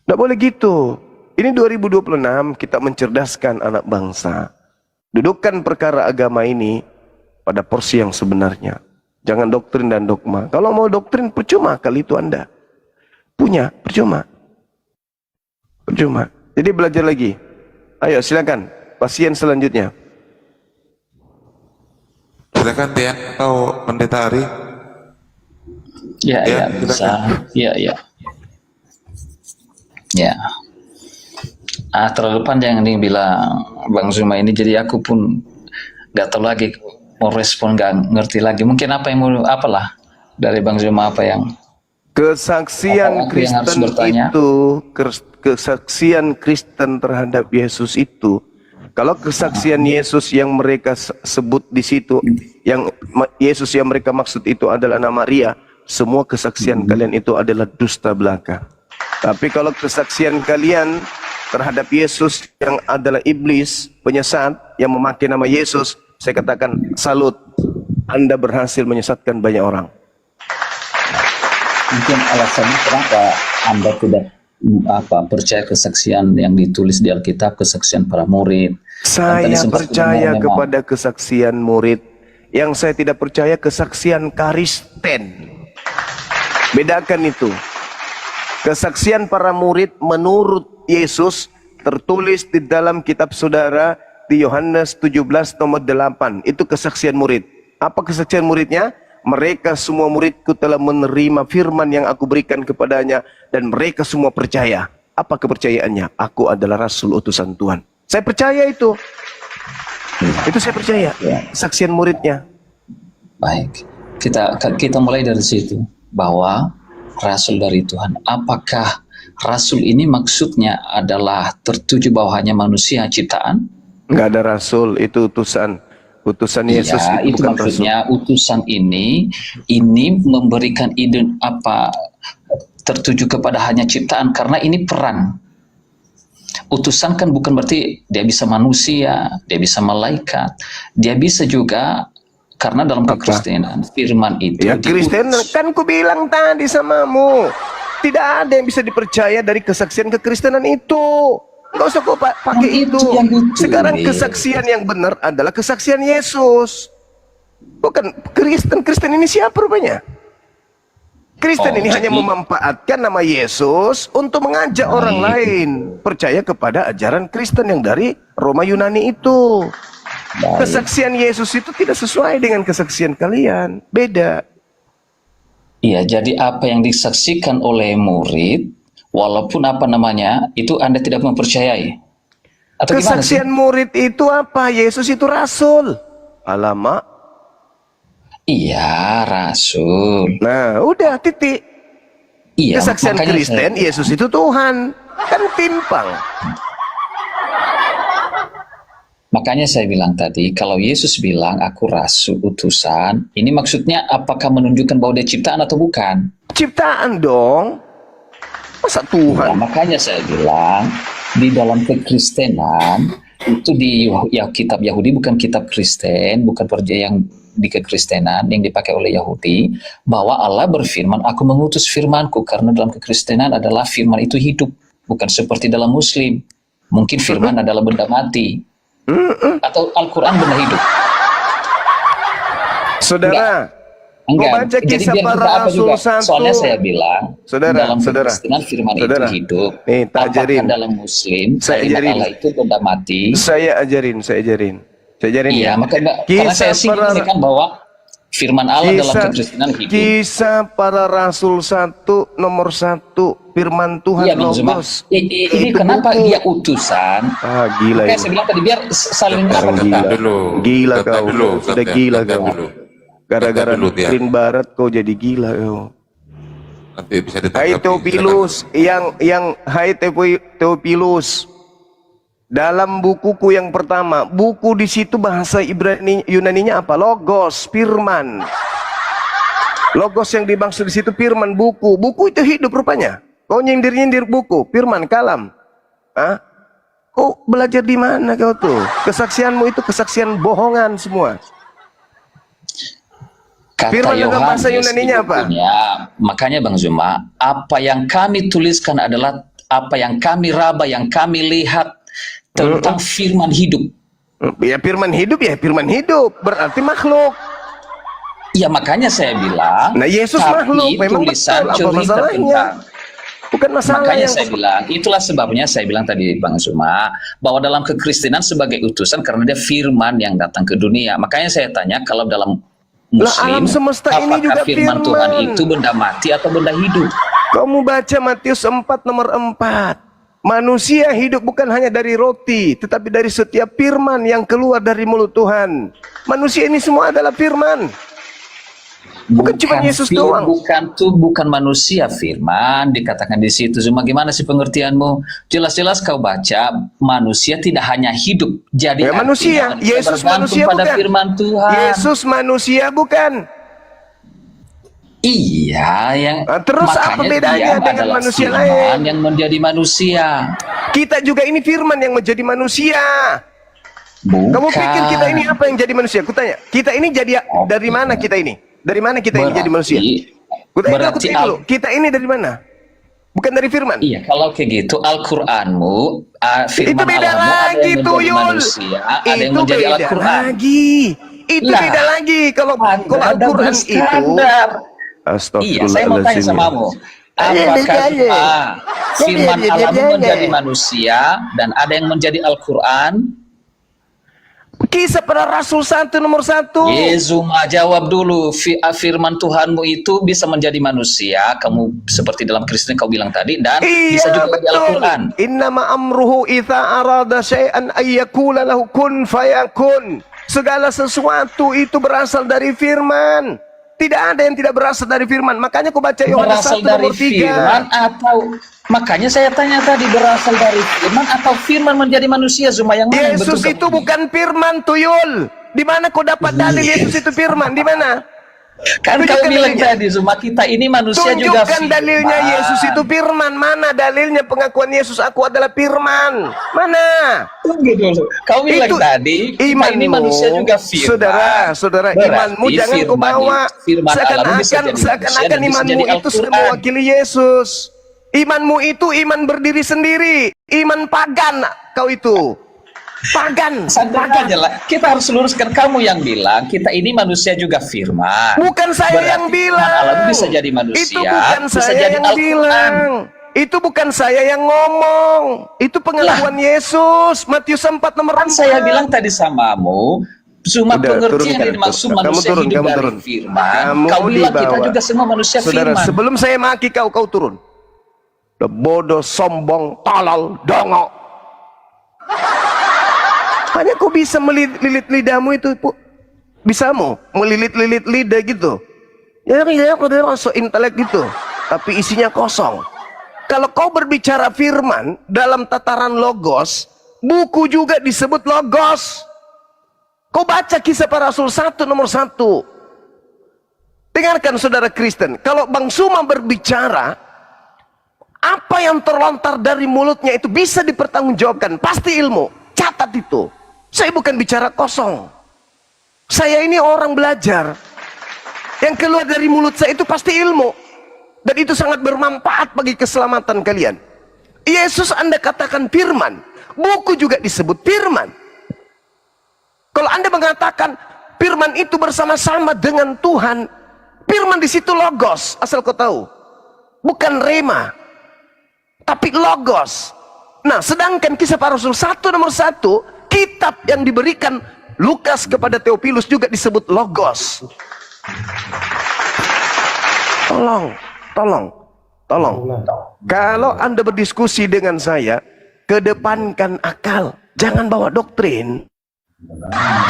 Speaker 1: Tidak boleh gitu. Ini 2026 kita mencerdaskan anak bangsa. Dudukkan perkara agama ini pada porsi yang sebenarnya. Jangan doktrin dan dogma. Kalau mau doktrin, percuma kali itu Anda. Punya, percuma. Percuma. Jadi belajar lagi. Ayo silakan, pasien selanjutnya.
Speaker 3: Silakan Tian atau Pendeta Ari.
Speaker 4: Ya,
Speaker 3: Ya,
Speaker 4: ya, bisa. Ya, ya. Ya. Terlalu panjang yang bilang Bang Zuma ini, jadi aku pun nggak tahu lagi mau respon, nggak ngerti lagi. Mungkin apa yang mau, apalah dari Bang Zuma, apa yang
Speaker 1: Kesaksian
Speaker 4: Apa aku yang harus
Speaker 1: Kristen
Speaker 4: bertanya?
Speaker 1: itu, kesaksian Kristen terhadap Yesus itu, kalau kesaksian Yesus yang mereka sebut di situ, yang Yesus yang mereka maksud itu adalah nama Maria, semua kesaksian kalian itu adalah dusta belaka. Tapi kalau kesaksian kalian terhadap Yesus yang adalah iblis, penyesat, yang memakai nama Yesus, saya katakan salut. Anda berhasil menyesatkan banyak orang.
Speaker 4: mungkin alasannya kenapa Anda tidak percaya kesaksian yang ditulis di Alkitab, kesaksian para murid? Kan tadi
Speaker 1: Saya
Speaker 4: sempat
Speaker 1: percaya
Speaker 4: memang-
Speaker 1: kepada kesaksian murid. Yang saya tidak percaya kesaksian Kristen. Bedakan itu. Kesaksian para murid menurut Yesus tertulis di dalam kitab saudara di Yohanes 17 nomor 8. Itu kesaksian murid. Apa kesaksian muridnya? Mereka semua muridku telah menerima firman yang aku berikan kepadanya dan mereka semua percaya. Apa kepercayaannya? Aku adalah rasul utusan Tuhan. Saya percaya itu. Itu saya percaya.
Speaker 4: Ya.
Speaker 1: Kesaksian muridnya.
Speaker 4: Baik, kita mulai dari situ, bahwa rasul dari Tuhan. Apakah rasul ini maksudnya adalah tertuju bahwa hanya manusia ciptaan?
Speaker 1: Enggak ada rasul, itu utusan. Utusan Yesus
Speaker 4: Iya,
Speaker 1: itu
Speaker 4: itu
Speaker 1: bukan rasul.
Speaker 4: maksudnya utusan ini memberikan ide apa tertuju kepada hanya ciptaan, karena ini peran. Utusan kan bukan berarti dia bisa manusia, dia bisa malaikat, dia bisa juga, karena dalam kekristenan firman itu
Speaker 1: Ya Kristen, kan ku bilang tadi samamu, tidak ada yang bisa dipercaya dari kesaksian kekristenan itu. Nggak usah kau pakai
Speaker 4: Itu
Speaker 1: itu.
Speaker 4: yang ditulis.
Speaker 1: Sekarang kesaksian yang benar adalah kesaksian Yesus. Bukan Kristen. Kristen ini siapa rupanya? Kristen ini hanya memanfaatkan nama Yesus untuk mengajak orang lain percaya kepada ajaran Kristen yang dari Roma Yunani itu. Kesaksian Yesus itu tidak sesuai dengan kesaksian kalian. Beda.
Speaker 4: Iya, jadi apa yang disaksikan oleh murid, walaupun itu Anda tidak mempercayai. Atau gimana sih?
Speaker 1: Kesaksian murid itu apa? Yesus itu rasul. Alamak.
Speaker 4: Iya, rasul.
Speaker 1: Nah, udah titik.
Speaker 4: Iya,
Speaker 1: Kesaksian
Speaker 4: makanya
Speaker 1: Kristen, Yesus itu Tuhan. Kan timpang.
Speaker 4: Makanya saya bilang tadi, kalau Yesus bilang aku rasul utusan, ini maksudnya apakah menunjukkan bahwa dia ciptaan atau bukan?
Speaker 1: Ciptaan dong. Masa
Speaker 4: Nah,
Speaker 1: Tuhan?
Speaker 4: makanya saya bilang di dalam kekristenan itu kitab Yahudi, bukan kitab Kristen, bukan percaya yang di kekristenan yang dipakai oleh Yahudi, bahwa Allah berfirman, aku mengutus firmanku, karena dalam kekristenan adalah firman itu hidup, bukan seperti dalam Muslim. Mungkin firman adalah benda mati. Atau Al-Quran benda hidup.
Speaker 1: Saudara,
Speaker 4: Enggak.
Speaker 1: baca
Speaker 4: Jadi
Speaker 1: kisah
Speaker 4: biar
Speaker 1: para
Speaker 4: kita apa
Speaker 1: rasul
Speaker 4: juga.
Speaker 1: satu.
Speaker 4: Soalnya saya bilang, dalam
Speaker 1: Saudara,
Speaker 4: kekristenan firman
Speaker 1: saudara.
Speaker 4: itu hidup.
Speaker 1: Nih, tak
Speaker 4: Apakah
Speaker 1: ajarin.
Speaker 4: dalam Muslim
Speaker 1: Saya
Speaker 4: kalimat
Speaker 1: ajarin.
Speaker 4: Allah itu benda mati?
Speaker 1: Saya ajarin.
Speaker 4: Iya,
Speaker 1: ya.
Speaker 4: makanya karena saya sih ini kan bahwa firman Allah dalam kekristenan hidup.
Speaker 1: Kisah para rasul 1 nomor 1 firman Tuhan
Speaker 4: Iya, Bang Zuma.
Speaker 1: Logos.
Speaker 4: Ini
Speaker 1: Itu
Speaker 4: kenapa
Speaker 1: buku.
Speaker 4: dia utusan?
Speaker 1: Gila
Speaker 4: Kayak
Speaker 1: ini.
Speaker 4: saya bilang tadi, biar saling
Speaker 1: Orang
Speaker 4: apa
Speaker 1: gila. Gila
Speaker 3: Kata
Speaker 1: kau.
Speaker 3: dulu,
Speaker 1: Sudah
Speaker 3: kata-
Speaker 1: gila
Speaker 3: kata
Speaker 1: kau.
Speaker 3: dulu.
Speaker 1: Gara-gara
Speaker 3: Kata dulu, Tian.
Speaker 1: doktrin barat kau jadi gila kau.
Speaker 3: Nanti bisa ditanggapi.
Speaker 1: Hai Theophilus, Teopilus, Dalam bukuku yang pertama, buku di situ bahasa Ibrani Yunaninya apa? Logos, firman. Logos yang dimaksud di situ firman, buku. Buku itu hidup rupanya. Kau nyindir-nyindir buku, firman, kalam. Hah? Kau belajar di mana kau tuh? Kesaksianmu itu kesaksian bohongan semua.
Speaker 4: Kata
Speaker 1: Firman dalam bahasa
Speaker 4: Yohanes
Speaker 1: Yunaninya
Speaker 4: di
Speaker 1: apa?
Speaker 4: bukunya, makanya Bang Zuma, apa yang kami tuliskan adalah apa yang kami raba, yang kami lihat tentang firman hidup.
Speaker 1: Ya firman hidup, berarti makhluk.
Speaker 4: Ya makanya saya bilang,
Speaker 1: Nah Yesus
Speaker 4: tapi
Speaker 1: makhluk, memang
Speaker 4: tulisan
Speaker 1: betul, apa
Speaker 4: cerita
Speaker 1: masalahnya?
Speaker 4: tentang.
Speaker 1: Bukan masalah
Speaker 4: Makanya
Speaker 1: yang
Speaker 4: saya bilang, itulah sebabnya saya bilang tadi Bang Zuma, bahwa dalam kekristenan sebagai utusan karena dia firman yang datang ke dunia. Makanya saya tanya, kalau dalam
Speaker 1: alam
Speaker 4: Muslim,
Speaker 1: semesta ini
Speaker 4: apakah
Speaker 1: juga
Speaker 4: firman Tuhan
Speaker 1: firman.
Speaker 4: itu benda mati atau benda hidup?
Speaker 1: Kamu baca Matius 4 nomor 4. Manusia hidup bukan hanya dari roti, tetapi dari setiap firman yang keluar dari mulut Tuhan. Manusia ini semua adalah firman. Bukan cuma Yesus doang.
Speaker 4: Bukan manusia firman dikatakan di situ. Cuma gimana sih pengertianmu? Jelas-jelas kau baca manusia tidak hanya hidup, jadi
Speaker 1: Ya, manusia. Yesus manusia
Speaker 4: pada
Speaker 1: bukan.
Speaker 4: firman Tuhan.
Speaker 1: Yesus manusia bukan.
Speaker 4: Iya, yang
Speaker 1: Terus apa
Speaker 4: makanya
Speaker 1: bedanya
Speaker 4: dia
Speaker 1: dengan
Speaker 4: adalah
Speaker 1: manusia
Speaker 4: firman
Speaker 1: lain?
Speaker 4: yang menjadi manusia.
Speaker 1: Kita juga ini firman yang menjadi manusia.
Speaker 4: Bukan.
Speaker 1: Kamu pikir kita ini apa yang jadi manusia? Kutanya, kita ini jadi dari mana kita ini? Dari mana kita ini jadi manusia? Kutanya dulu, kita ini dari mana? Bukan dari firman.
Speaker 4: Iya, kalau kayak gitu Al-Qur'anmu, firman
Speaker 1: Itu beda
Speaker 4: Allahmu ada
Speaker 1: lagi
Speaker 4: yang
Speaker 1: tuh,
Speaker 4: menjadi
Speaker 1: Yul.
Speaker 4: manusia, ada yang
Speaker 1: Itu
Speaker 4: menjadi
Speaker 1: beda
Speaker 4: Al-Qur'an.
Speaker 1: lagi. Itu
Speaker 4: Lah,
Speaker 1: beda lagi. Kalau
Speaker 4: Anda
Speaker 1: Al-Quran itu,
Speaker 4: berstandar. Iya, saya mau tanya sama kamu. Apakah firman Allahmu menjadi manusia dan ada yang menjadi Al-Quran?
Speaker 1: Kisah para Rasul 1 nomor 1.
Speaker 4: Yezuma jawab dulu, firman Tuhanmu itu bisa menjadi manusia, kamu seperti dalam Kristen kau bilang tadi, dan bisa juga menjadi Al-Quran.
Speaker 1: Innama amruhu idza arada syai'an ayyakula lahu kun fayakun. Segala sesuatu itu berasal dari firman. Tidak ada yang tidak berasal dari firman. Makanya aku baca Yohanes 1
Speaker 4: Berasal dari
Speaker 1: nomor 3.
Speaker 4: firman atau, makanya saya tanya tadi, berasal dari firman atau firman menjadi manusia? Zuma yang mana yang
Speaker 1: Yesus
Speaker 4: betul
Speaker 1: itu bukan firman, tuyul. Di mana kau dapat dalil Yesus itu firman? Di mana?
Speaker 4: Kan kau
Speaker 1: Tunjukkan
Speaker 4: bilang
Speaker 1: dalilnya.
Speaker 4: tadi, Zuma kita ini manusia juga
Speaker 1: Tunjukkan
Speaker 4: firman.
Speaker 1: dalilnya Yesus itu firman. Mana dalilnya pengakuan Yesus aku adalah firman? Mana?
Speaker 4: Tunggu dulu. Kau bilang
Speaker 1: Itu
Speaker 4: tadi, kita ini manusia juga firman.
Speaker 1: Saudara,
Speaker 4: Berarti
Speaker 1: imanmu jangan kau bawa
Speaker 4: firman Allahmu bisa jadi manusia
Speaker 1: seakan-akan
Speaker 4: dan bisa
Speaker 1: imanmu
Speaker 4: jadi
Speaker 1: itu
Speaker 4: Al-Quran.
Speaker 1: mewakili Yesus. Imanmu itu iman berdiri sendiri, iman pagan kau itu. Pagan.
Speaker 4: Santai aja lah. Kita harus luruskan, kamu yang bilang kita ini manusia juga firman.
Speaker 1: Bukan saya
Speaker 4: Berarti
Speaker 1: yang bilang.
Speaker 4: firman Allahmu bisa jadi manusia.
Speaker 1: Itu bukan
Speaker 4: bisa
Speaker 1: saya
Speaker 4: jadi
Speaker 1: yang
Speaker 4: Al-Quran.
Speaker 1: bilang. Itu bukan saya yang ngomong. Itu pengakuan Yesus. Matius 4 nomor 4.
Speaker 4: Kan saya bilang tadi samamu, cuma
Speaker 1: Udah,
Speaker 4: pengertian yang dimaksud manusia hidup dari firman. Kau bilang kita juga semua manusia
Speaker 1: Saudara,
Speaker 4: firman.
Speaker 1: sebelum saya maki kau turun. Udah bodoh, sombong, tolol, dongok. Hanya kau bisa melilit lidahmu itu, bisamu melilit-lilit lidah gitu. Ya kau so intelek gitu, tapi isinya kosong. Kalau kau berbicara firman dalam tataran logos, buku juga disebut logos. Kau baca Kisah Para Rasul 1 nomor 1. Dengarkan saudara Kristen, kalau Bang Suma berbicara, apa yang terlontar dari mulutnya itu bisa dipertanggungjawabkan, pasti ilmu. Catat itu. Saya bukan bicara kosong. Saya ini orang belajar. Yang keluar dari mulut saya itu pasti ilmu. Dan itu sangat bermanfaat bagi keselamatan kalian. Yesus Anda katakan firman, buku juga disebut firman. Kalau Anda mengatakan firman itu bersama-sama dengan Tuhan, firman di situ logos, asal kau tahu. Bukan rema, tapi logos. Nah, sedangkan Kisah Para Rasul 1 nomor 1, kitab yang diberikan Lukas kepada Theophilus juga disebut logos. Tolong. Kalau Anda berdiskusi dengan saya, kedepankan akal. Jangan bawa doktrin.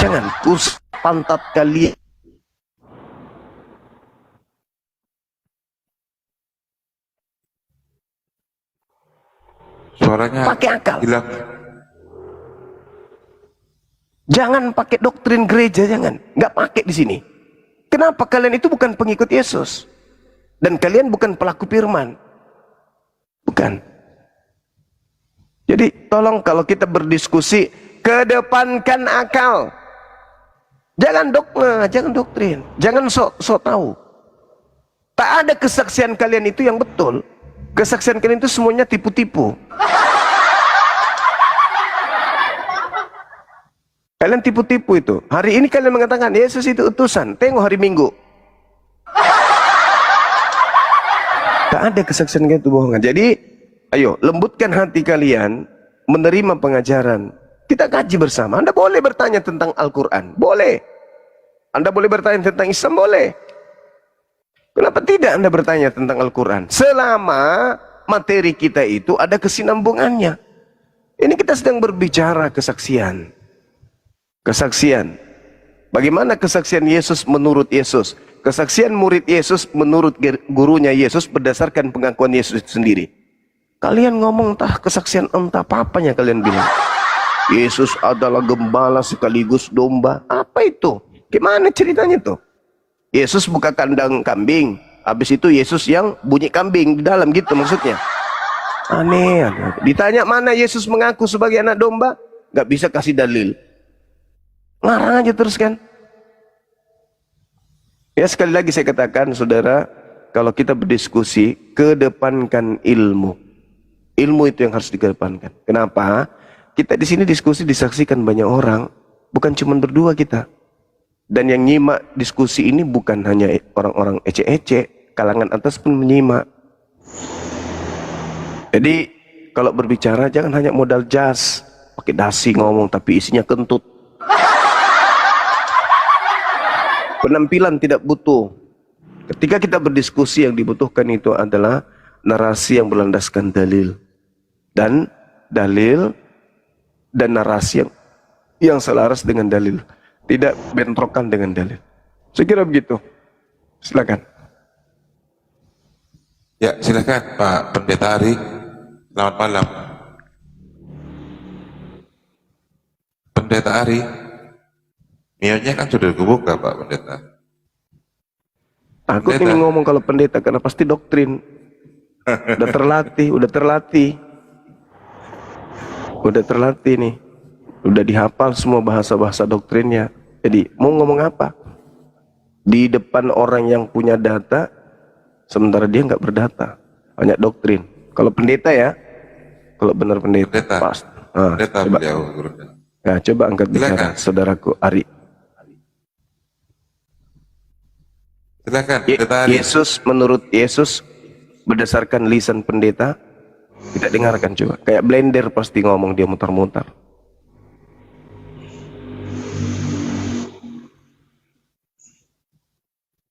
Speaker 1: Jangan kus pantat kalian.
Speaker 3: Suaranya
Speaker 1: Pakai akal.
Speaker 3: hilang.
Speaker 1: Jangan pakai doktrin gereja, jangan. Nggak pakai di sini. Kenapa? Kalian itu bukan pengikut Yesus. Dan kalian bukan pelaku firman. Bukan. Jadi tolong kalau kita berdiskusi, kedepankan akal. Jangan dogma, jangan doktrin. Jangan sok tahu. Tak ada kesaksian kalian itu yang betul. Kesaksian kalian itu semuanya tipu-tipu. Kalian tipu-tipu itu. Hari ini kalian mengatakan Yesus itu utusan. Tengok hari Minggu. Tak ada kesaksian kalian itu bohongan. Jadi, ayo lembutkan hati kalian menerima pengajaran. Kita kaji bersama. Anda boleh bertanya tentang Al-Quran. Boleh. Anda boleh bertanya tentang Islam. Boleh. Kenapa tidak Anda bertanya tentang Al-Quran? Selama materi kita itu ada kesinambungannya. Ini kita sedang berbicara kesaksian. Kesaksian. Bagaimana kesaksian Yesus menurut Yesus? Kesaksian murid Yesus menurut gurunya Yesus berdasarkan pengakuan Yesus itu sendiri. Kalian ngomong entah kesaksian entah apa-apanya kalian bilang. Yesus adalah gembala sekaligus domba. Apa itu? Gimana ceritanya tuh? Yesus buka kandang kambing. Habis itu Yesus yang bunyi kambing di dalam gitu maksudnya. Aneh. Ditanya mana Yesus mengaku sebagai anak domba? Gak bisa kasih dalil. Ngarang aja terus kan. Ya sekali lagi saya katakan saudara, kalau kita berdiskusi, kedepankan ilmu. Ilmu itu yang harus dikedepankan. Kenapa? Kita di sini diskusi disaksikan banyak orang, bukan cuma berdua kita. Dan yang nyimak diskusi ini bukan hanya orang-orang ece-ece, kalangan atas pun menyimak. Jadi kalau berbicara jangan hanya modal jas, pakai dasi ngomong tapi isinya kentut. Penampilan tidak butuh. Ketika kita berdiskusi yang dibutuhkan itu adalah narasi yang berlandaskan dalil. Dan narasi yang selaras dengan dalil. Tidak bentrokan dengan dalil. Saya kira begitu. Silakan.
Speaker 3: Ya, silakan Pak Pendeta Ari. Selamat malam. Pendeta Ari. Mionya kan sudah kebuka Pak Pendeta.
Speaker 1: Takut ini ngomong kalau pendeta karena pasti doktrin. Udah terlatih nih. Udah dihafal semua bahasa-bahasa doktrinnya. Jadi mau ngomong apa? Di depan orang yang punya data, sementara dia nggak berdata, hanya doktrin. Kalau pendeta ya, kalau benar pendeta. Pas.
Speaker 3: Pendeta
Speaker 1: coba.
Speaker 3: beliau.
Speaker 1: Nah, coba angkat bicara, saudaraku Ari.
Speaker 3: Silakan, Pendeta Ari.
Speaker 1: Yesus menurut Yesus berdasarkan lisan pendeta, kita dengarkan coba. Kayak blender pasti ngomong dia mutar-mutar.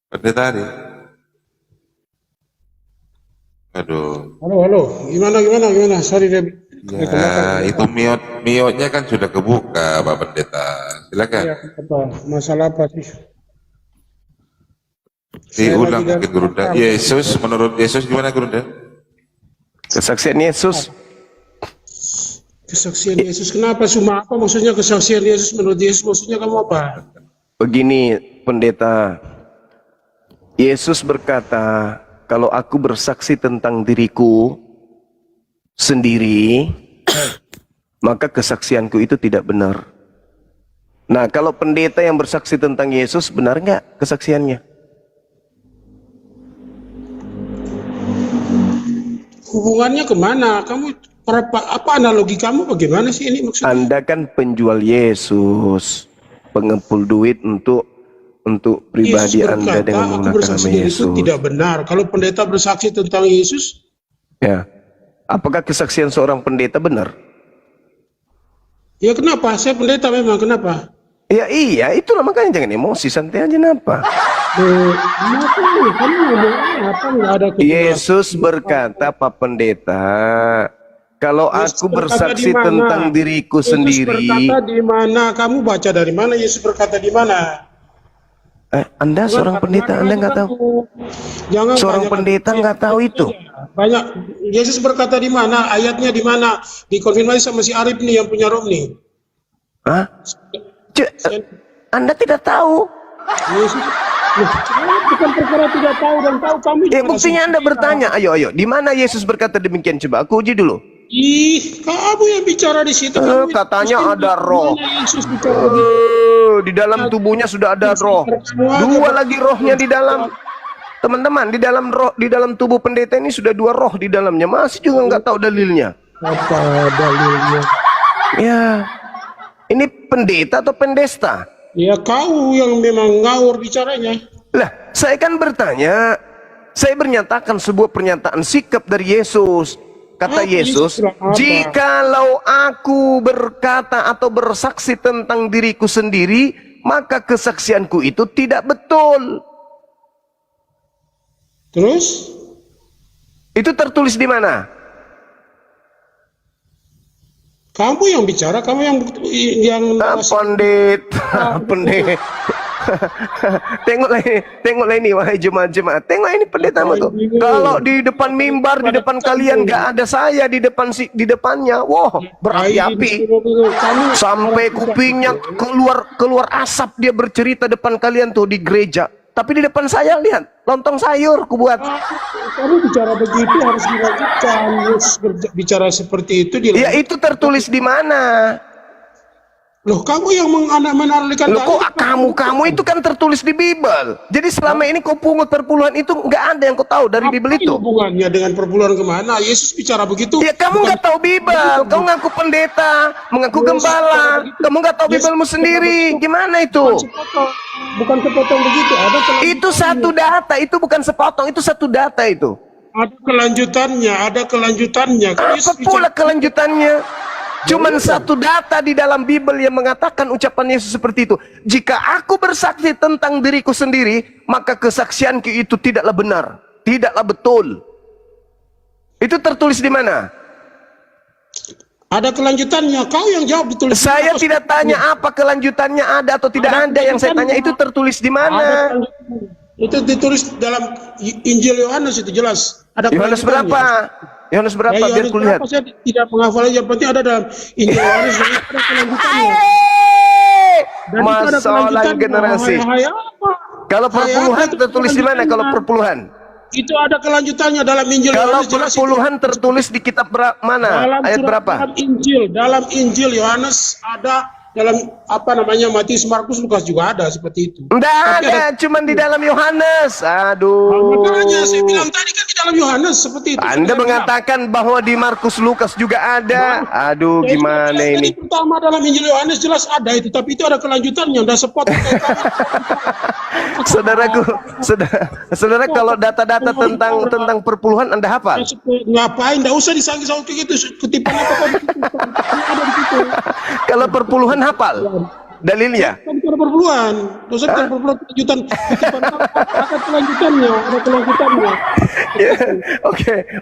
Speaker 3: Pendeta Ari. Aduh.
Speaker 5: Halo, gimana? Sorry, Deb.
Speaker 3: Ya, itu miotnya kan sudah kebuka, Pak Pendeta. Silakan.
Speaker 5: Ya, apa? Masalah apa sih?
Speaker 3: Diulang mungkin Gurunda. Yesus, menurut Yesus gimana Gurunda?
Speaker 1: Kesaksian Yesus.
Speaker 5: Kesaksian Yesus, kenapa? Cuma apa maksudnya kesaksian Yesus menurut Yesus? Maksudnya kamu apa?
Speaker 1: Begini, pendeta. Yesus berkata, kalau aku bersaksi tentang diriku sendiri, maka kesaksianku itu tidak benar. Nah, kalau pendeta yang bersaksi tentang Yesus, benar nggak kesaksiannya?
Speaker 5: Hubungannya kemana? Kamu apa analogi kamu? Bagaimana sih ini maksudnya?
Speaker 1: Anda kan penjual Yesus, pengepul duit untuk pribadi
Speaker 5: Yesus
Speaker 1: Anda
Speaker 5: berkata,
Speaker 1: dengan
Speaker 5: aku
Speaker 1: menggunakan
Speaker 5: bersaksi
Speaker 1: nama
Speaker 5: diri itu
Speaker 1: Yesus.
Speaker 5: tidak benar. Kalau pendeta bersaksi tentang Yesus,
Speaker 1: Ya, apakah kesaksian seorang pendeta benar?
Speaker 5: ya kenapa? Saya pendeta memang, kenapa?
Speaker 1: Ya iya, itulah makanya jangan emosi, santai aja napa.
Speaker 5: Kenapa nih? Kamu ngomong apa? Nggak ada kebenaran.
Speaker 1: Yesus berkata, Pak Pendeta, kalau
Speaker 5: Yesus
Speaker 1: aku
Speaker 5: berkata
Speaker 1: bersaksi
Speaker 5: di mana?
Speaker 1: tentang diriku
Speaker 5: Yesus
Speaker 1: sendiri.
Speaker 5: berkata di mana? Kamu baca dari mana? Yesus berkata di mana?
Speaker 1: Anda seorang pendeta, Anda nggak tahu?
Speaker 5: Jangan
Speaker 1: Seorang
Speaker 5: banyak-
Speaker 1: pendeta nggak tahu itu.
Speaker 5: Banyak. Yesus berkata di mana? Ayatnya di mana? Dikonfirmasi sama si Arif nih yang punya roh nih.
Speaker 1: Hah? Anda tidak tahu.
Speaker 5: Yesus, loh, bukan perkara tidak tahu dan tahu kamu.
Speaker 1: Buktinya Anda bertanya. Ayo, di mana Yesus berkata demikian? Coba aku uji dulu.
Speaker 5: Ih, kamu yang bicara di situ.
Speaker 1: Katanya ada roh.
Speaker 5: Yesus bicara begitu.
Speaker 1: Di dalam tubuhnya sudah ada roh. Dua lagi rohnya di dalam. Teman-teman, di dalam tubuh pendeta ini sudah dua roh di dalamnya. Masih juga nggak tahu dalilnya.
Speaker 5: Apa dalilnya?
Speaker 1: Ya, ini pendeta atau pendesta?
Speaker 5: Ya kau yang memang ngawur bicaranya.
Speaker 1: Lah, saya kan bertanya. Saya bernyatakan sebuah pernyataan sikap dari Yesus. Kata Yesus, jikalau aku berkata atau bersaksi tentang diriku sendiri, maka kesaksianku itu tidak betul.
Speaker 5: Terus?
Speaker 1: Itu tertulis di mana?
Speaker 5: Kamu yang bicara, kamu yang
Speaker 1: Pandit, pendeta. Tengoklah ini wahai jemaat-jemaat. Tengok ini pendetamu tuh. Kalau di depan mimbar, di depan kalian nggak ada saya di depannya. Wah, berapi-api. Sampai kupingnya keluar asap dia bercerita depan kalian tuh di gereja. Tapi di depan saya lihat lontong sayur ku buat.
Speaker 5: Kamu bicara begitu harus dilanjutkan. Yesus bicara seperti itu
Speaker 1: Ya itu tertulis di mana?
Speaker 5: Loh, kamu yang menarikkan.
Speaker 1: Loh, kok kamu itu kan tertulis di Bible. Jadi selama ini kau pungut perpuluhan itu nggak ada yang kau tahu dari Bible itu.
Speaker 5: Hubungannya dengan perpuluhan kemana? Yesus bicara begitu.
Speaker 1: Ya kamu nggak tahu Bible. Kau ngaku pendeta, mengaku gembala. Kamu nggak tahu Biblemu sendiri. Gimana itu?
Speaker 5: Bukan sepotong begitu.
Speaker 1: Itu satu data. Itu bukan sepotong. Itu satu data itu.
Speaker 5: Ada kelanjutannya.
Speaker 1: Apa pula kelanjutannya? Cuman satu data di dalam Bible yang mengatakan ucapan Yesus seperti itu. Jika aku bersaksi tentang diriku sendiri, maka kesaksianku itu tidaklah benar, tidaklah betul. Itu tertulis di mana?
Speaker 5: Ada kelanjutannya. Kau yang jawab ditulis.
Speaker 1: Saya tidak tanya apa kelanjutannya ada atau tidak ada. Yang saya tanya itu tertulis di mana?
Speaker 5: Itu ditulis dalam Injil Yohanes, itu jelas. Ada
Speaker 1: Yohanes berapa? Yohanes berapa? Biar kulihat.
Speaker 5: Saya tidak menghafal, yang penting ada dalam Injil Yohanes dan itu ada kelanjutannya. Dan itu ada
Speaker 1: Masalah generasi. Kalau perpuluhan tertulis di mana? Kalau perpuluhan?
Speaker 5: Itu ada kelanjutannya dalam Injil
Speaker 1: Kalau
Speaker 5: Yohanes. Jelas
Speaker 1: perpuluhan tertulis di kitab mana? Ayat berapa?
Speaker 5: Dalam Injil Yohanes ada, dalam Matius, Markus, Lukas juga ada seperti itu.
Speaker 1: Enggak ada, cuman di dalam Yohanes. Aduh.
Speaker 5: Makanya saya bilang tadi kan di dalam Yohanes seperti itu.
Speaker 1: Anda mengatakan bahwa di Markus, Lukas juga ada. Aduh, gimana ini?
Speaker 5: Tadi pertama dalam Injil Yohanes jelas ada itu, tapi itu ada kelanjutannya, udah sepot. Saudara, kalau data-data tentang perpuluhan Anda hafal? Ngapain? Enggak usah disangki-sangki gitu, kutipan apa ada di situ.
Speaker 1: Kalau perpuluhan hafal dalilnya?
Speaker 5: Kan bicara perpuluhan, dosa bicara perpuluhan kelanjutan, ada kelanjutannya.
Speaker 1: Ya,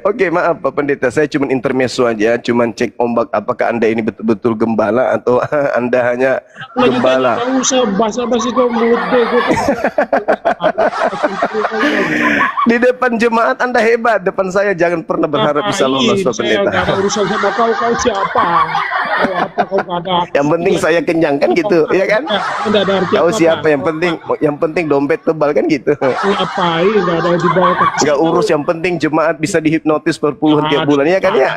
Speaker 1: Oke, maaf Pak Pendeta, saya cuma intermezzo aja, cuma cek ombak apakah Anda ini betul-betul gembala atau Anda hanya gembala.
Speaker 5: Enggak usah basa-basi kau mulut bego.
Speaker 1: Di depan jemaat Anda hebat, depan saya jangan pernah berharap bisa lolos Pak Pendeta.
Speaker 5: Saya enggak ada urusan sama kau siapa? Kau ada.
Speaker 1: Yang penting saya kenyang kan gitu, ya kan? Tahu siapa yang penting dompet tebal kan gitu.
Speaker 5: Ngapain? Enggak ada di bawah.
Speaker 1: Enggak urus, yang penting jemaat bisa dihipnotis perpuluhan tiap bulan, ya kan ya?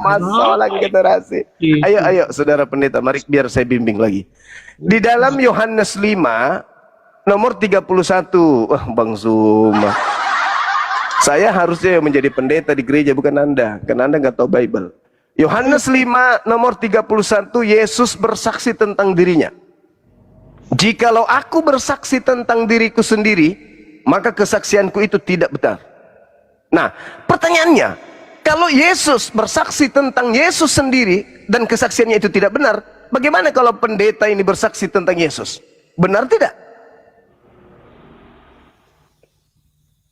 Speaker 1: Masalah generasi. Ayo saudara pendeta, mari biar saya bimbing lagi. Di dalam Yohanes 5 nomor 31. Wah, Bang Zuma. Saya harusnya menjadi pendeta di gereja, bukan Anda. Karena Anda nggak tahu Bible. Yohanes 5 nomor 31, Yesus bersaksi tentang dirinya. Jikalau aku bersaksi tentang diriku sendiri, maka kesaksianku itu tidak benar. Nah, pertanyaannya, kalau Yesus bersaksi tentang Yesus sendiri dan kesaksiannya itu tidak benar, bagaimana kalau pendeta ini bersaksi tentang Yesus? Benar tidak?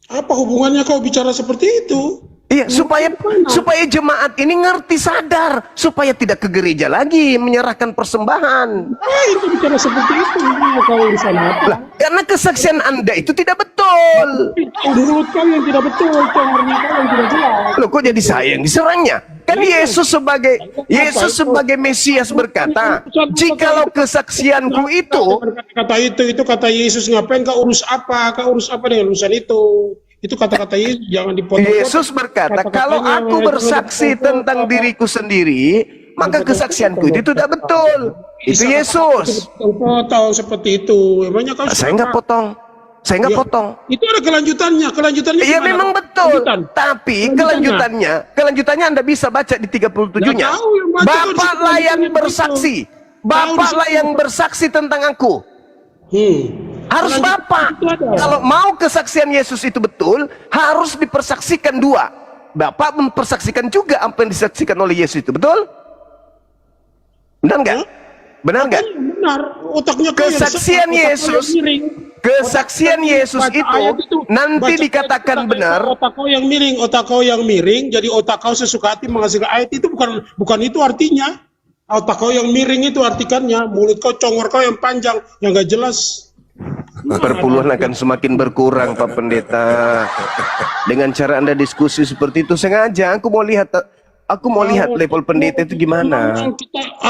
Speaker 5: Apa hubungannya kau bicara seperti itu?
Speaker 1: Iya, supaya jemaat ini ngerti, sadar, supaya tidak ke gereja lagi menyerahkan persembahan.
Speaker 5: Itu bicara seperti itu, kau urusan apa?
Speaker 1: Lah, karena kesaksian Anda itu tidak betul.
Speaker 5: Mulut kau yang tidak betul, yang tidak jelas.
Speaker 1: Loh, kok jadi saya yang diserangnya? Kan Yesus sebagai Mesias berkata, jikalau kesaksianku itu,
Speaker 5: Kata kata Yesus, ngapain kau urus apa? Kau urus apa dengan urusan itu? Itu kata-kata Yesus, jangan dipotong.
Speaker 1: Yesus berkata, kalau aku bersaksi tentang diriku sendiri, maka kesaksianku itu tidak betul. Itu Yesus.
Speaker 5: Potong seperti itu. Emangnya kau
Speaker 1: Saya nggak potong. Saya nggak potong.
Speaker 5: Itu ada kelanjutannya. Kelanjutannya
Speaker 1: Iya
Speaker 5: gimana?
Speaker 1: memang betul.
Speaker 5: Kelanjutan.
Speaker 1: Tapi kelanjutannya Anda bisa baca di 37-nya.
Speaker 5: Nggak tahu yang baca
Speaker 1: Bapaklah
Speaker 5: itu.
Speaker 1: yang bersaksi. Bapaklah yang bersaksi tentang aku. Harus Bapak.
Speaker 5: Itu ada.
Speaker 1: Kalau mau kesaksian Yesus itu betul, harus dipersaksikan dua. Bapak mempersaksikan juga apa yang disaksikan oleh Yesus itu, betul? Benar nggak? Benar nggak?
Speaker 5: Benar. Otaknya kau yang
Speaker 1: Kesaksian
Speaker 5: otak kau yang
Speaker 1: Yesus,
Speaker 5: miring.
Speaker 1: kesaksian Yesus
Speaker 5: Baca
Speaker 1: itu
Speaker 5: ayat itu.
Speaker 1: nanti
Speaker 5: Baca
Speaker 1: dikatakan
Speaker 5: ayat itu,
Speaker 1: benar.
Speaker 5: otak kau yang miring, jadi otak kau sesuka hati menghasilkan ayat itu bukan itu artinya. Otak kau yang miring itu artikannya, mulut kau congor kau yang panjang, yang gak jelas.
Speaker 1: Perpuluhan akan semakin berkurang, Pak Pendeta. Dengan cara Anda diskusi seperti itu, sengaja aku mau lihat level pendeta itu gimana.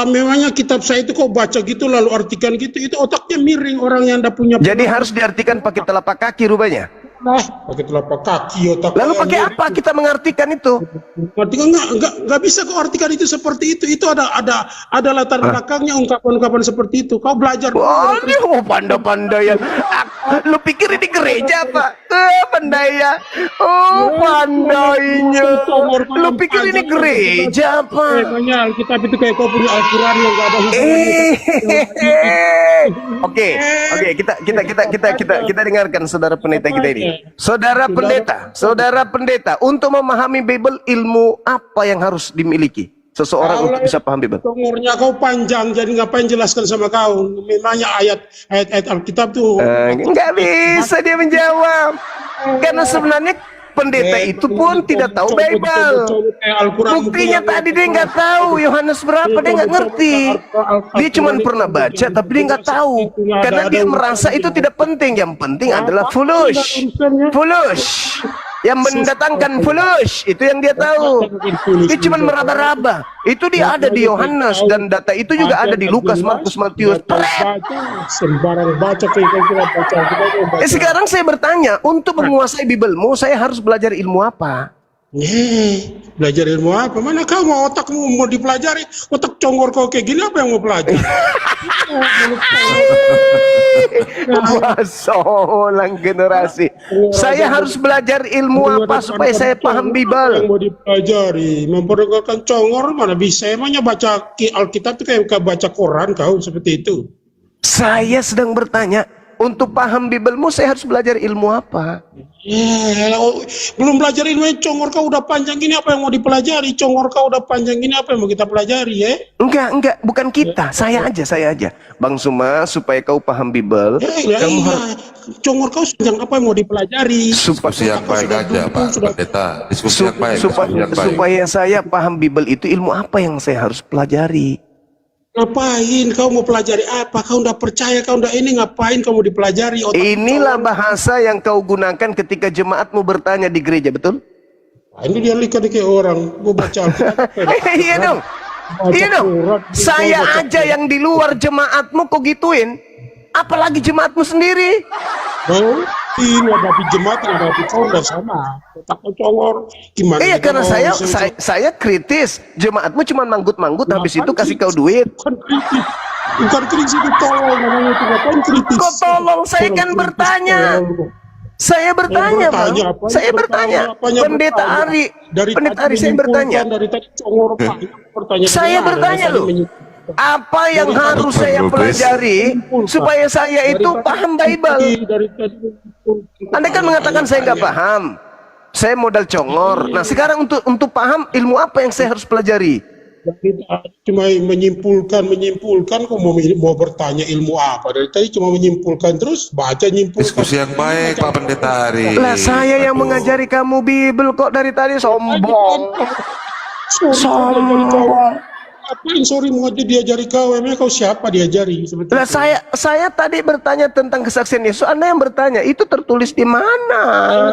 Speaker 5: Memangnya kitab saya itu kau baca gitu lalu artikan gitu, itu otaknya miring orang yang anda punya.
Speaker 1: Jadi harus diartikan pakai telapak kaki rupanya.
Speaker 5: Pakai telapak kaki otak.
Speaker 1: Lalu pakai apa kita mengartikan itu?
Speaker 5: Artikan nggak bisa kau artikan itu seperti itu. Itu ada latar belakangnya ungkapan-ungkapan seperti itu. Kau belajar.
Speaker 1: Oh, pandai-pandaian. Lu pikir ini gereja, Pak? Pandai. Oh, pandainya. Lu pikir ini gereja, Pak?
Speaker 5: Makanya Alkitab itu kayak kau punya Al-Quran yang nggak ada hubungannya.
Speaker 1: Oke, kita dengarkan saudara pendeta kita ini. Saudara pendeta, untuk memahami Bible, ilmu apa yang harus dimiliki seseorang untuk bisa paham Bible?
Speaker 5: Umurnya kau panjang, jadi ngapain jelaskan sama kau? Memangnya ayat Alkitab tuh.
Speaker 1: Nggak bisa dia menjawab. Karena sebenarnya pendeta itu pun tidak tahu Bible. Buktinya tadi dia nggak tahu Yohanes berapa, dia nggak ngerti. Dia cuma pernah baca tapi dia nggak tahu. Karena dia merasa itu tidak penting. Yang penting adalah foolish. Yang mendatangkan foolish, itu yang dia tahu. Dia cuma meraba-raba. Itu dia ada di Yohanes, dan data itu juga ada di Lukas, Markus, Matius.
Speaker 5: Sembarang baca kira-kira baca.
Speaker 1: Sekarang saya bertanya, untuk menguasai Biblemu, saya harus belajar ilmu apa?
Speaker 5: Belajar ilmu apa? Mana kau mau otakmu mau dipelajari? Otak congor kau kayak gini, apa yang mau pelajari?
Speaker 1: Masolang generasi. Saya harus belajar ilmu apa supaya saya paham Bible?
Speaker 5: Yang mau dipelajari, memperdengarkan congor mana bisa? Emangnya baca Alkitab itu kayak baca Quran kau seperti itu?
Speaker 1: Saya sedang bertanya, untuk paham Biblemu saya harus belajar ilmu apa?
Speaker 5: Belum belajar ilmu, congor kau udah panjang gini, apa yang mau dipelajari? Congor kau udah panjang gini, apa yang mau kita pelajari ya?
Speaker 1: Enggak, bukan kita, saya aja. Bang Suma, supaya kau paham Bible, kamu harus...
Speaker 5: Congor kau panjang, apa yang mau dipelajari?
Speaker 3: Diskusi yang baik aja, Pak Pendeta. Diskusi yang baik.
Speaker 1: Supaya saya paham Bible itu, ilmu apa yang saya harus pelajari?
Speaker 5: Ngapain kau mau pelajari apa? Kau udah percaya, kau udah ini, ngapain kau mau dipelajari?
Speaker 1: Inilah bahasa yang kau gunakan ketika jemaatmu bertanya di gereja, betul?
Speaker 5: Ini dia lihat kayak orang mau baca
Speaker 1: Iya dong. Saya aja yang di luar jemaatmu kau gituin, apalagi jemaatmu sendiri.
Speaker 5: Ini hadapi jemaat, hadapi kau udah sama. Takut congor gimana?
Speaker 1: Iya, karena saya kritis. Jemaatmu cuma manggut-manggut, habis itu kasih kau duit.
Speaker 5: Bukan kritis, itu tolong namanya, itu ngapain kritis?
Speaker 1: Kok tolong? Saya kan bertanya. Saya bertanya, Bang. Saya bertanya. Pendeta Ari, saya bertanya.
Speaker 5: Dari tadi congor bertanya.
Speaker 1: Saya bertanya loh. Apa yang harus saya pelajari supaya saya itu paham Bible? Anda kan mengatakan saya nggak paham, saya modal congor. Nah sekarang untuk paham ilmu apa yang saya harus pelajari?
Speaker 5: Cuma menyimpulkan, kok mau bertanya ilmu apa? Dari tadi cuma menyimpulkan terus, baca nyimpulkan.
Speaker 3: Diskusi yang baik, Pak Pendeta Ari.
Speaker 1: Lah saya yang mengajari kamu Bible kok dari tadi sombong.
Speaker 5: Ngapain sorry mau diajari kau? Emangnya kau siapa diajari? Seperti
Speaker 1: Lah
Speaker 5: itu.
Speaker 1: saya tadi bertanya tentang kesaksian Yesus. Anda yang bertanya, itu tertulis di mana?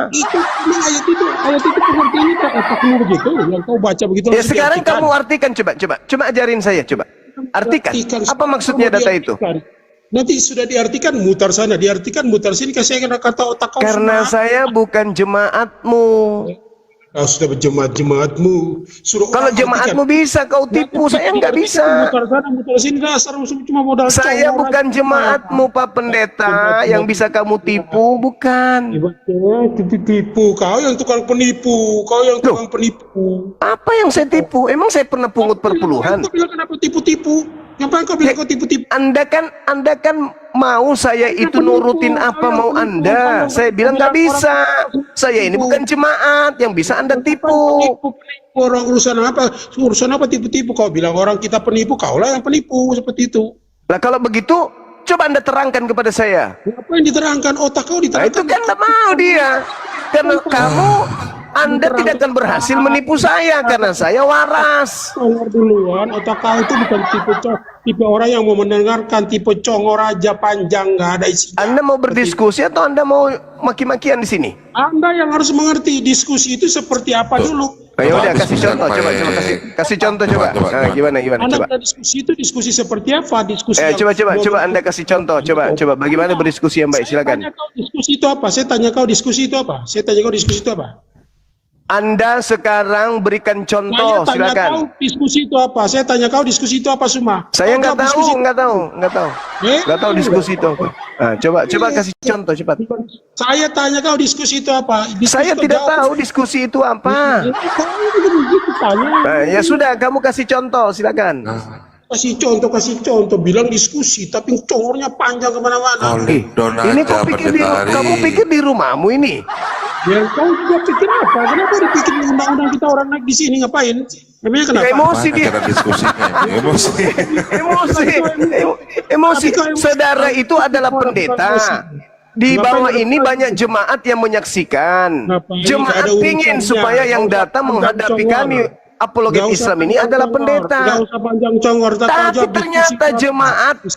Speaker 5: Ayat itu pengertiannya tak otakmu begitu. Yang kau baca begitu.
Speaker 1: Ya
Speaker 5: langsung
Speaker 1: sekarang
Speaker 5: diartikan.
Speaker 1: kamu artikan coba ajarin saya coba. Artikan.
Speaker 5: Artikan.
Speaker 1: Apa maksudnya data itu?
Speaker 5: Diartikan. Nanti sudah diartikan mutar sana, diartikan mutar sini. Kasih kata otak kau.
Speaker 1: Karena
Speaker 5: semua.
Speaker 1: saya bukan jemaatmu.
Speaker 5: Kau sudah berjemaat-jemaatmu. Suruh
Speaker 1: Kalau
Speaker 5: orang
Speaker 1: jemaatmu
Speaker 5: artikan.
Speaker 1: bisa kau tipu, saya nggak bisa.
Speaker 5: Mutar sana, mutar sini, dasar cuma modal.
Speaker 1: Saya
Speaker 5: congor
Speaker 1: bukan
Speaker 5: aja.
Speaker 1: jemaatmu, Pak Pendeta, yang bisa kamu tipu, bukan.
Speaker 5: Tipu, kau yang tukang penipu, kau yang tukang penipu.
Speaker 1: Apa yang saya tipu? Emang saya pernah pungut perpuluhan?
Speaker 5: Kau bilang kenapa tipu-tipu? Ngapain kau bilang kau tipu-tipu?
Speaker 1: Anda kan mau saya itu nurutin apa mau Anda. Saya bilang nggak bisa. Saya ini bukan jemaat yang bisa Anda tipu.
Speaker 5: Penipu, orang urusan apa tipu-tipu? Kau bilang orang kita penipu, kaulah yang penipu seperti itu.
Speaker 1: Lah kalau begitu, coba Anda terangkan kepada saya.
Speaker 5: Apa yang diterangkan? Otak kau
Speaker 1: Nah
Speaker 5: diterangkan.
Speaker 1: itu kan nggak mau dia. Karena Anda tidak akan berhasil menipu saya karena saya waras.
Speaker 5: Congor duluan, otak kau itu bukan tipe orang yang mau mendengarkan, tipe congor aja panjang, nggak ada isinya.
Speaker 1: Anda mau berdiskusi atau Anda mau maki-makian di sini?
Speaker 5: Anda yang harus mengerti diskusi itu seperti apa dulu.
Speaker 1: Ayo udah
Speaker 3: Coba
Speaker 1: kasih
Speaker 3: diskusi
Speaker 1: contoh,
Speaker 3: sampai-
Speaker 1: coba kasih contoh coba.
Speaker 3: Coba.
Speaker 1: Nah, gimana
Speaker 5: Anda
Speaker 1: coba.
Speaker 5: bilang diskusi itu diskusi seperti apa? Diskusi yang-
Speaker 1: Coba Anda kasih contoh, coba bagaimana berdiskusi yang baik,
Speaker 5: Saya
Speaker 1: silakan.
Speaker 5: tanya kau diskusi itu apa? Saya tanya kau diskusi itu apa? Saya tanya kau diskusi itu apa?
Speaker 1: Anda sekarang berikan
Speaker 5: Saya
Speaker 1: contoh,
Speaker 5: tanya kau
Speaker 1: silakan.
Speaker 5: diskusi itu apa? Saya tanya kau diskusi itu apa semua?
Speaker 1: Saya
Speaker 5: Kau
Speaker 1: nggak
Speaker 5: jawab
Speaker 1: tahu,
Speaker 5: diskusi itu.
Speaker 1: nggak tahu diskusi itu apa. Nah, coba kasih contoh cepat.
Speaker 5: Saya tanya kau diskusi itu apa? Diskusi
Speaker 1: Saya
Speaker 5: kau
Speaker 1: tidak
Speaker 5: jawab.
Speaker 1: tahu diskusi itu apa.
Speaker 5: Kau itu begitu tanya.
Speaker 1: Nah, ya sudah, kamu kasih contoh, silakan.
Speaker 5: Kasih contoh. Bilang diskusi, tapi congornya panjang kemana-mana.
Speaker 3: Don
Speaker 1: Ini
Speaker 3: aja pendetari.
Speaker 1: kamu pikir di rumahmu ini?
Speaker 5: Ya kau juga pikir apa? Kenapa dipikir undang-undang kita orang naik di sini ngapain? Memangnya kenapa?
Speaker 1: Emosi
Speaker 3: Mana
Speaker 1: dia.
Speaker 3: cara diskusinya? Emosi.
Speaker 1: Emosi. Saudara itu adalah pendeta. Di bawah ini banyak jemaat yang menyaksikan. Jemaat ingin supaya yang datang menghadapi kami apologet Islam ini adalah pendeta.
Speaker 5: Gak usah panjang congor.
Speaker 1: Tapi ternyata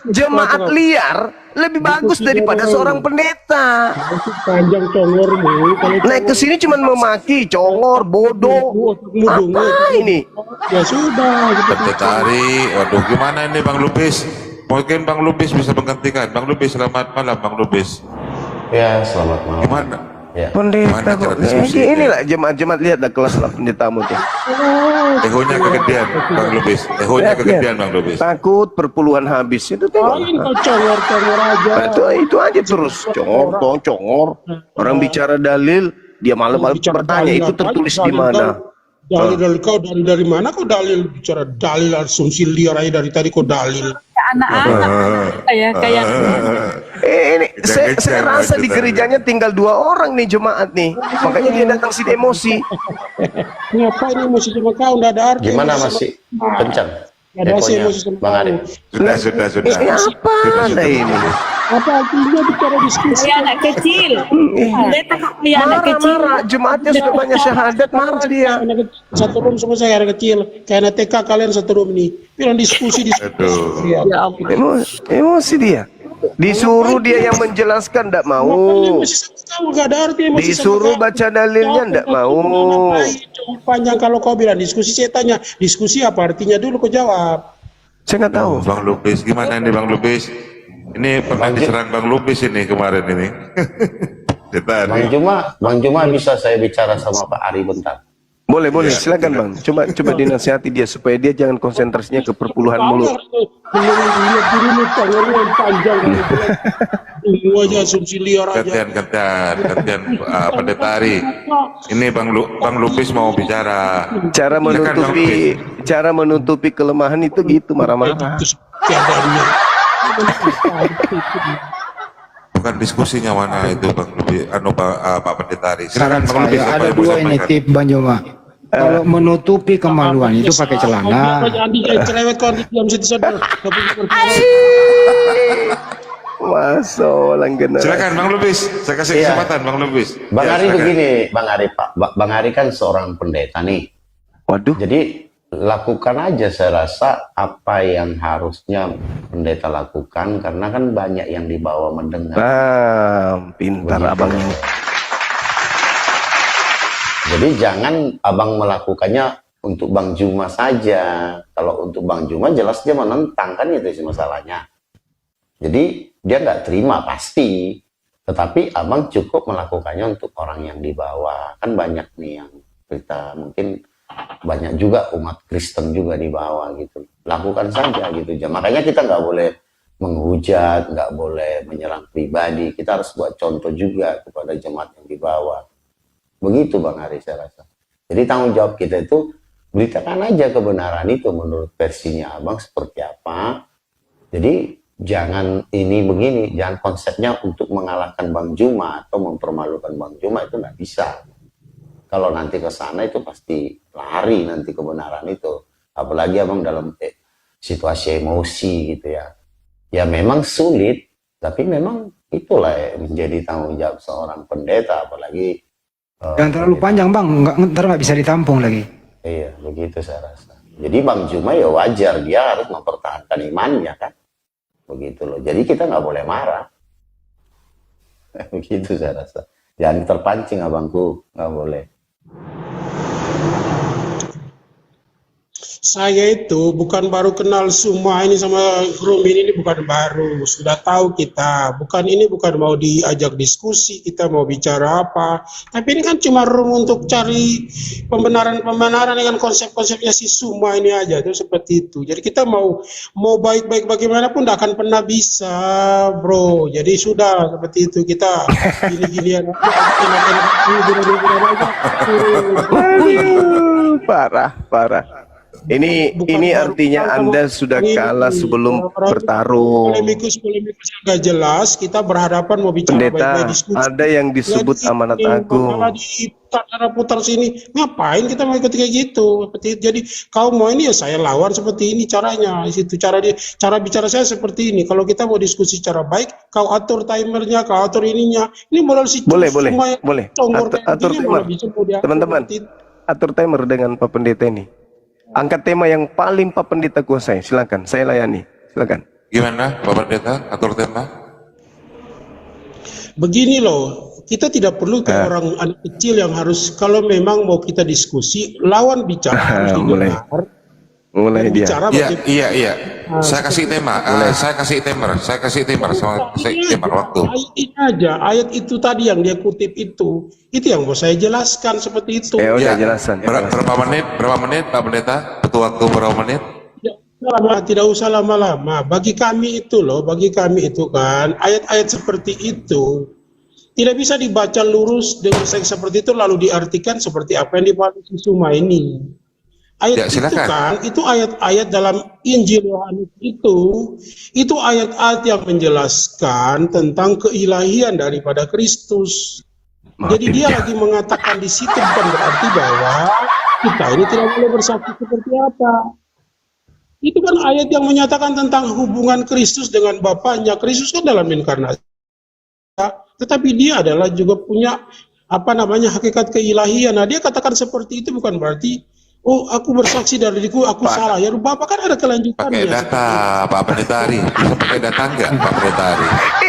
Speaker 1: jemaat liar lebih bagus daripada seorang pendeta.
Speaker 5: Panjang congormu.
Speaker 1: Naik ke sini cuma memaki, congor, bodoh. Apa ini?
Speaker 5: Ya sudah.
Speaker 3: Pendetari. Waduh, gimana ini Bang Lubis? Mungkin Bang Lubis bisa menggantikan. Bang Lubis, selamat malam Bang Lubis.
Speaker 6: Ya, selamat malam.
Speaker 3: Gimana?
Speaker 6: Ya.
Speaker 1: Pendeta
Speaker 3: Gimana cara
Speaker 1: kok.
Speaker 3: diskusi?
Speaker 1: Inilah jemaat-jemaat, lihatlah kelas pendetamu tuh.
Speaker 3: Egonya kegedean Bang Lubis. Egonya kegedean Bang Lubis.
Speaker 1: Takut perpuluhan habis. Itu tengok.
Speaker 5: Main kau congor aja.
Speaker 1: Itu aja terus congor. Orang bicara dalil, dia malam-malam
Speaker 5: Bicara
Speaker 1: bertanya
Speaker 5: dalil
Speaker 1: itu
Speaker 5: apa?
Speaker 1: tertulis di
Speaker 5: Dalil
Speaker 1: mana.
Speaker 5: Dalil kau dari mana kau dalil bicara dalil asumsi liar aja dari tadi kau dalil.
Speaker 7: Anak-anak kayak
Speaker 1: Ini saya
Speaker 3: Kejar-kejar
Speaker 1: rasa di
Speaker 3: kita.
Speaker 1: gerejanya tinggal 2 orang nih jemaat nih. Makanya dia datang sini emosi.
Speaker 5: Ngapain emosi sama kau? Nggak ada arti.
Speaker 6: Gimana
Speaker 5: emosi
Speaker 6: masih
Speaker 5: sama-
Speaker 6: kencang?
Speaker 5: Nggak ada arti
Speaker 6: Ekonya,
Speaker 5: emosi sama
Speaker 6: Bang
Speaker 5: kau.
Speaker 6: Arif.
Speaker 3: Sudah.
Speaker 1: Ini apa ada ini?
Speaker 5: Apa artinya bicara diskusi?
Speaker 7: kayak anak kecil. Pendeta kayak anak kecil.
Speaker 1: Marah-marah, jemaatnya sudah banyak syahadat, marah dia.
Speaker 5: Satu room sama saya anak kecil. Kayak anak TK kalian satu room nih. Bilang diskusi.
Speaker 3: Aduh.
Speaker 5: Ya.
Speaker 7: Ya ampun.
Speaker 1: Emosi dia. Disuruh dia yang menjelaskan tidak
Speaker 5: Ngapain
Speaker 1: mau.
Speaker 5: emosi sama kau? Nggak ada arti emosi sama
Speaker 1: Disuruh
Speaker 5: kau.
Speaker 1: baca dalilnya tidak mau.
Speaker 5: Ngapain? Panjang kalau kau bilang diskusi, saya tanya diskusi apa artinya dulu kau jawab.
Speaker 1: Saya nggak tahu.
Speaker 3: Bang Lubis, gimana ini Bang Lubis? Ini pernah diserang Bang Lubis ini kemarin ini.
Speaker 6: Bang Juma bisa saya bicara sama Pak Ari bentar?
Speaker 1: Boleh, silakan Bang. Coba dinasihati dia supaya dia jangan konsentrasinya ke perpuluhan mulu.
Speaker 5: Lihat diri lu tangannya yang panjang. Tunggu aja asumsi liar aja.
Speaker 3: Gantian pendetari. Ini Bang Lubis mau bicara.
Speaker 1: Cara menutupi kelemahan itu gitu, marah-marah.
Speaker 5: Itu keadaannya.
Speaker 3: Bukan diskusinya mana itu Bang Lubis, Pak Pendetari.
Speaker 8: Saran
Speaker 3: Silakan Bang Lubis,
Speaker 8: saya
Speaker 3: apa
Speaker 8: ada
Speaker 3: yang mau
Speaker 8: dua ini
Speaker 3: sampaikan?
Speaker 8: tip Bang Joma. Kalau menutupi kemaluan itu pakai celana.
Speaker 5: Andi cerewet kau diam situ saudara.
Speaker 1: Masuk langganan.
Speaker 3: Silakan Bang Lubis, saya kasih
Speaker 6: Iya.
Speaker 3: kesempatan Bang Lubis.
Speaker 6: Bang
Speaker 3: Ya,
Speaker 6: Ari
Speaker 3: silakan.
Speaker 6: begini, Bang Ari Pak. Bang Ari kan seorang pendeta nih.
Speaker 1: Waduh.
Speaker 6: Jadi lakukan aja, saya rasa apa yang harusnya pendeta lakukan, karena kan banyak yang dibawa mendengar.
Speaker 1: Pintar
Speaker 6: Begitu.
Speaker 1: abang ini.
Speaker 6: Jadi jangan abang melakukannya untuk Bang Juma saja. Kalau untuk Bang Juma jelas dia menentang, kan itu sih masalahnya. Jadi dia nggak terima pasti. Tetapi abang cukup melakukannya untuk orang yang di bawah. Kan banyak nih yang kita mungkin banyak juga umat Kristen juga di bawah gitu. Lakukan saja gitu. Makanya kita nggak boleh menghujat, nggak boleh menyerang pribadi. Kita harus buat contoh juga kepada jemaat yang di bawah. Begitu Bang Ari, saya rasa. Jadi tanggung jawab kita itu beritakan aja kebenaran itu menurut versinya abang seperti apa. Jadi jangan ini begini, jangan konsepnya untuk mengalahkan Bang Juma atau mempermalukan Bang Juma, itu nggak bisa. Kalau nanti ke sana itu pasti lari nanti kebenaran itu. Apalagi abang dalam situasi emosi gitu ya. Ya memang sulit, tapi memang itulah menjadi tanggung jawab seorang pendeta, apalagi
Speaker 8: Jangan terlalu panjang bang, ntar nggak bisa ditampung lagi.
Speaker 6: iya, begitu saya rasa. Jadi Bang Juma ya wajar, dia harus mempertahankan imannya kan. Begitu loh. Jadi kita nggak boleh marah. Begitu saya rasa. Jangan terpancing abangku, nggak boleh.
Speaker 5: Saya itu bukan baru kenal semua ini sama Rumin, ini bukan baru, sudah tahu kita. Bukan mau diajak diskusi, kita mau bicara apa. Tapi ini kan cuma room untuk cari pembenaran dengan konsep-konsepnya si Suma ini aja, itu seperti itu. Jadi kita mau baik-baik bagaimanapun tidak akan pernah bisa, bro. Jadi sudah seperti itu, kita gini-ginian
Speaker 1: Parah. Ini artinya Anda sudah kalah sebelum bertarung.
Speaker 5: Polemikus yang gak jelas, kita berhadapan mau bicara
Speaker 1: Pendeta,
Speaker 5: baik-baik diskusi.
Speaker 1: ada yang disebut amanat agung.
Speaker 5: Malah diputar sini, ngapain kita mau ikut kayak gitu? Seperti itu. Jadi kau mau ini ya saya lawan seperti ini caranya. Itu cara bicara saya seperti ini. Kalau kita mau diskusi cara baik, kau atur timernya, kau atur ininya. Ini modal si
Speaker 1: Boleh.
Speaker 5: Atur timer.
Speaker 1: Teman-teman, atur timer dengan Pak Pendeta ini. Angkat tema yang paling Pak Pendeta kuasai. Silakan, saya layani. Silakan.
Speaker 3: Gimana Pak Pendeta atur tema?
Speaker 5: Begini loh, kita tidak perlu ke orang anak kecil yang harus, kalau memang mau kita diskusi, lawan bicara harus didengar.
Speaker 1: Mulai dia.
Speaker 5: Bicara
Speaker 3: Iya. Saya kasih tema. Saya kasih timer sama timer waktu.
Speaker 5: Ayat ini aja, ayat itu tadi yang dia kutip itu yang mau saya jelaskan seperti itu.
Speaker 1: Udah jelasan.
Speaker 3: Berapa menit Pak Pendeta? Butuh waktu berapa menit?
Speaker 5: Tidak usah lama-lama. Bagi kami itu kan, ayat-ayat seperti itu tidak bisa dibaca lurus dengan seperti itu lalu diartikan seperti apa yang dipahami Suma ini. Ayat itu kan, itu ayat-ayat dalam Injil Yohanes itu ayat-ayat yang menjelaskan tentang keilahian daripada Kristus. Jadi dia lagi mengatakan di situ bukan berarti bahwa kita ini tidak boleh bersaksi seperti apa. Itu kan ayat yang menyatakan tentang hubungan Kristus dengan Bapaknya. Kristus kan dalam inkarnasi, tetapi dia adalah juga punya hakikat keilahian. Nah, dia katakan seperti itu bukan berarti aku bersaksi dari diriku, aku salah. Ya, Bapak kan ada kelanjutannya.
Speaker 3: Pakai data, Pak Pendeta Ari. Bisa pakai data enggak, Pak Pendeta Ari?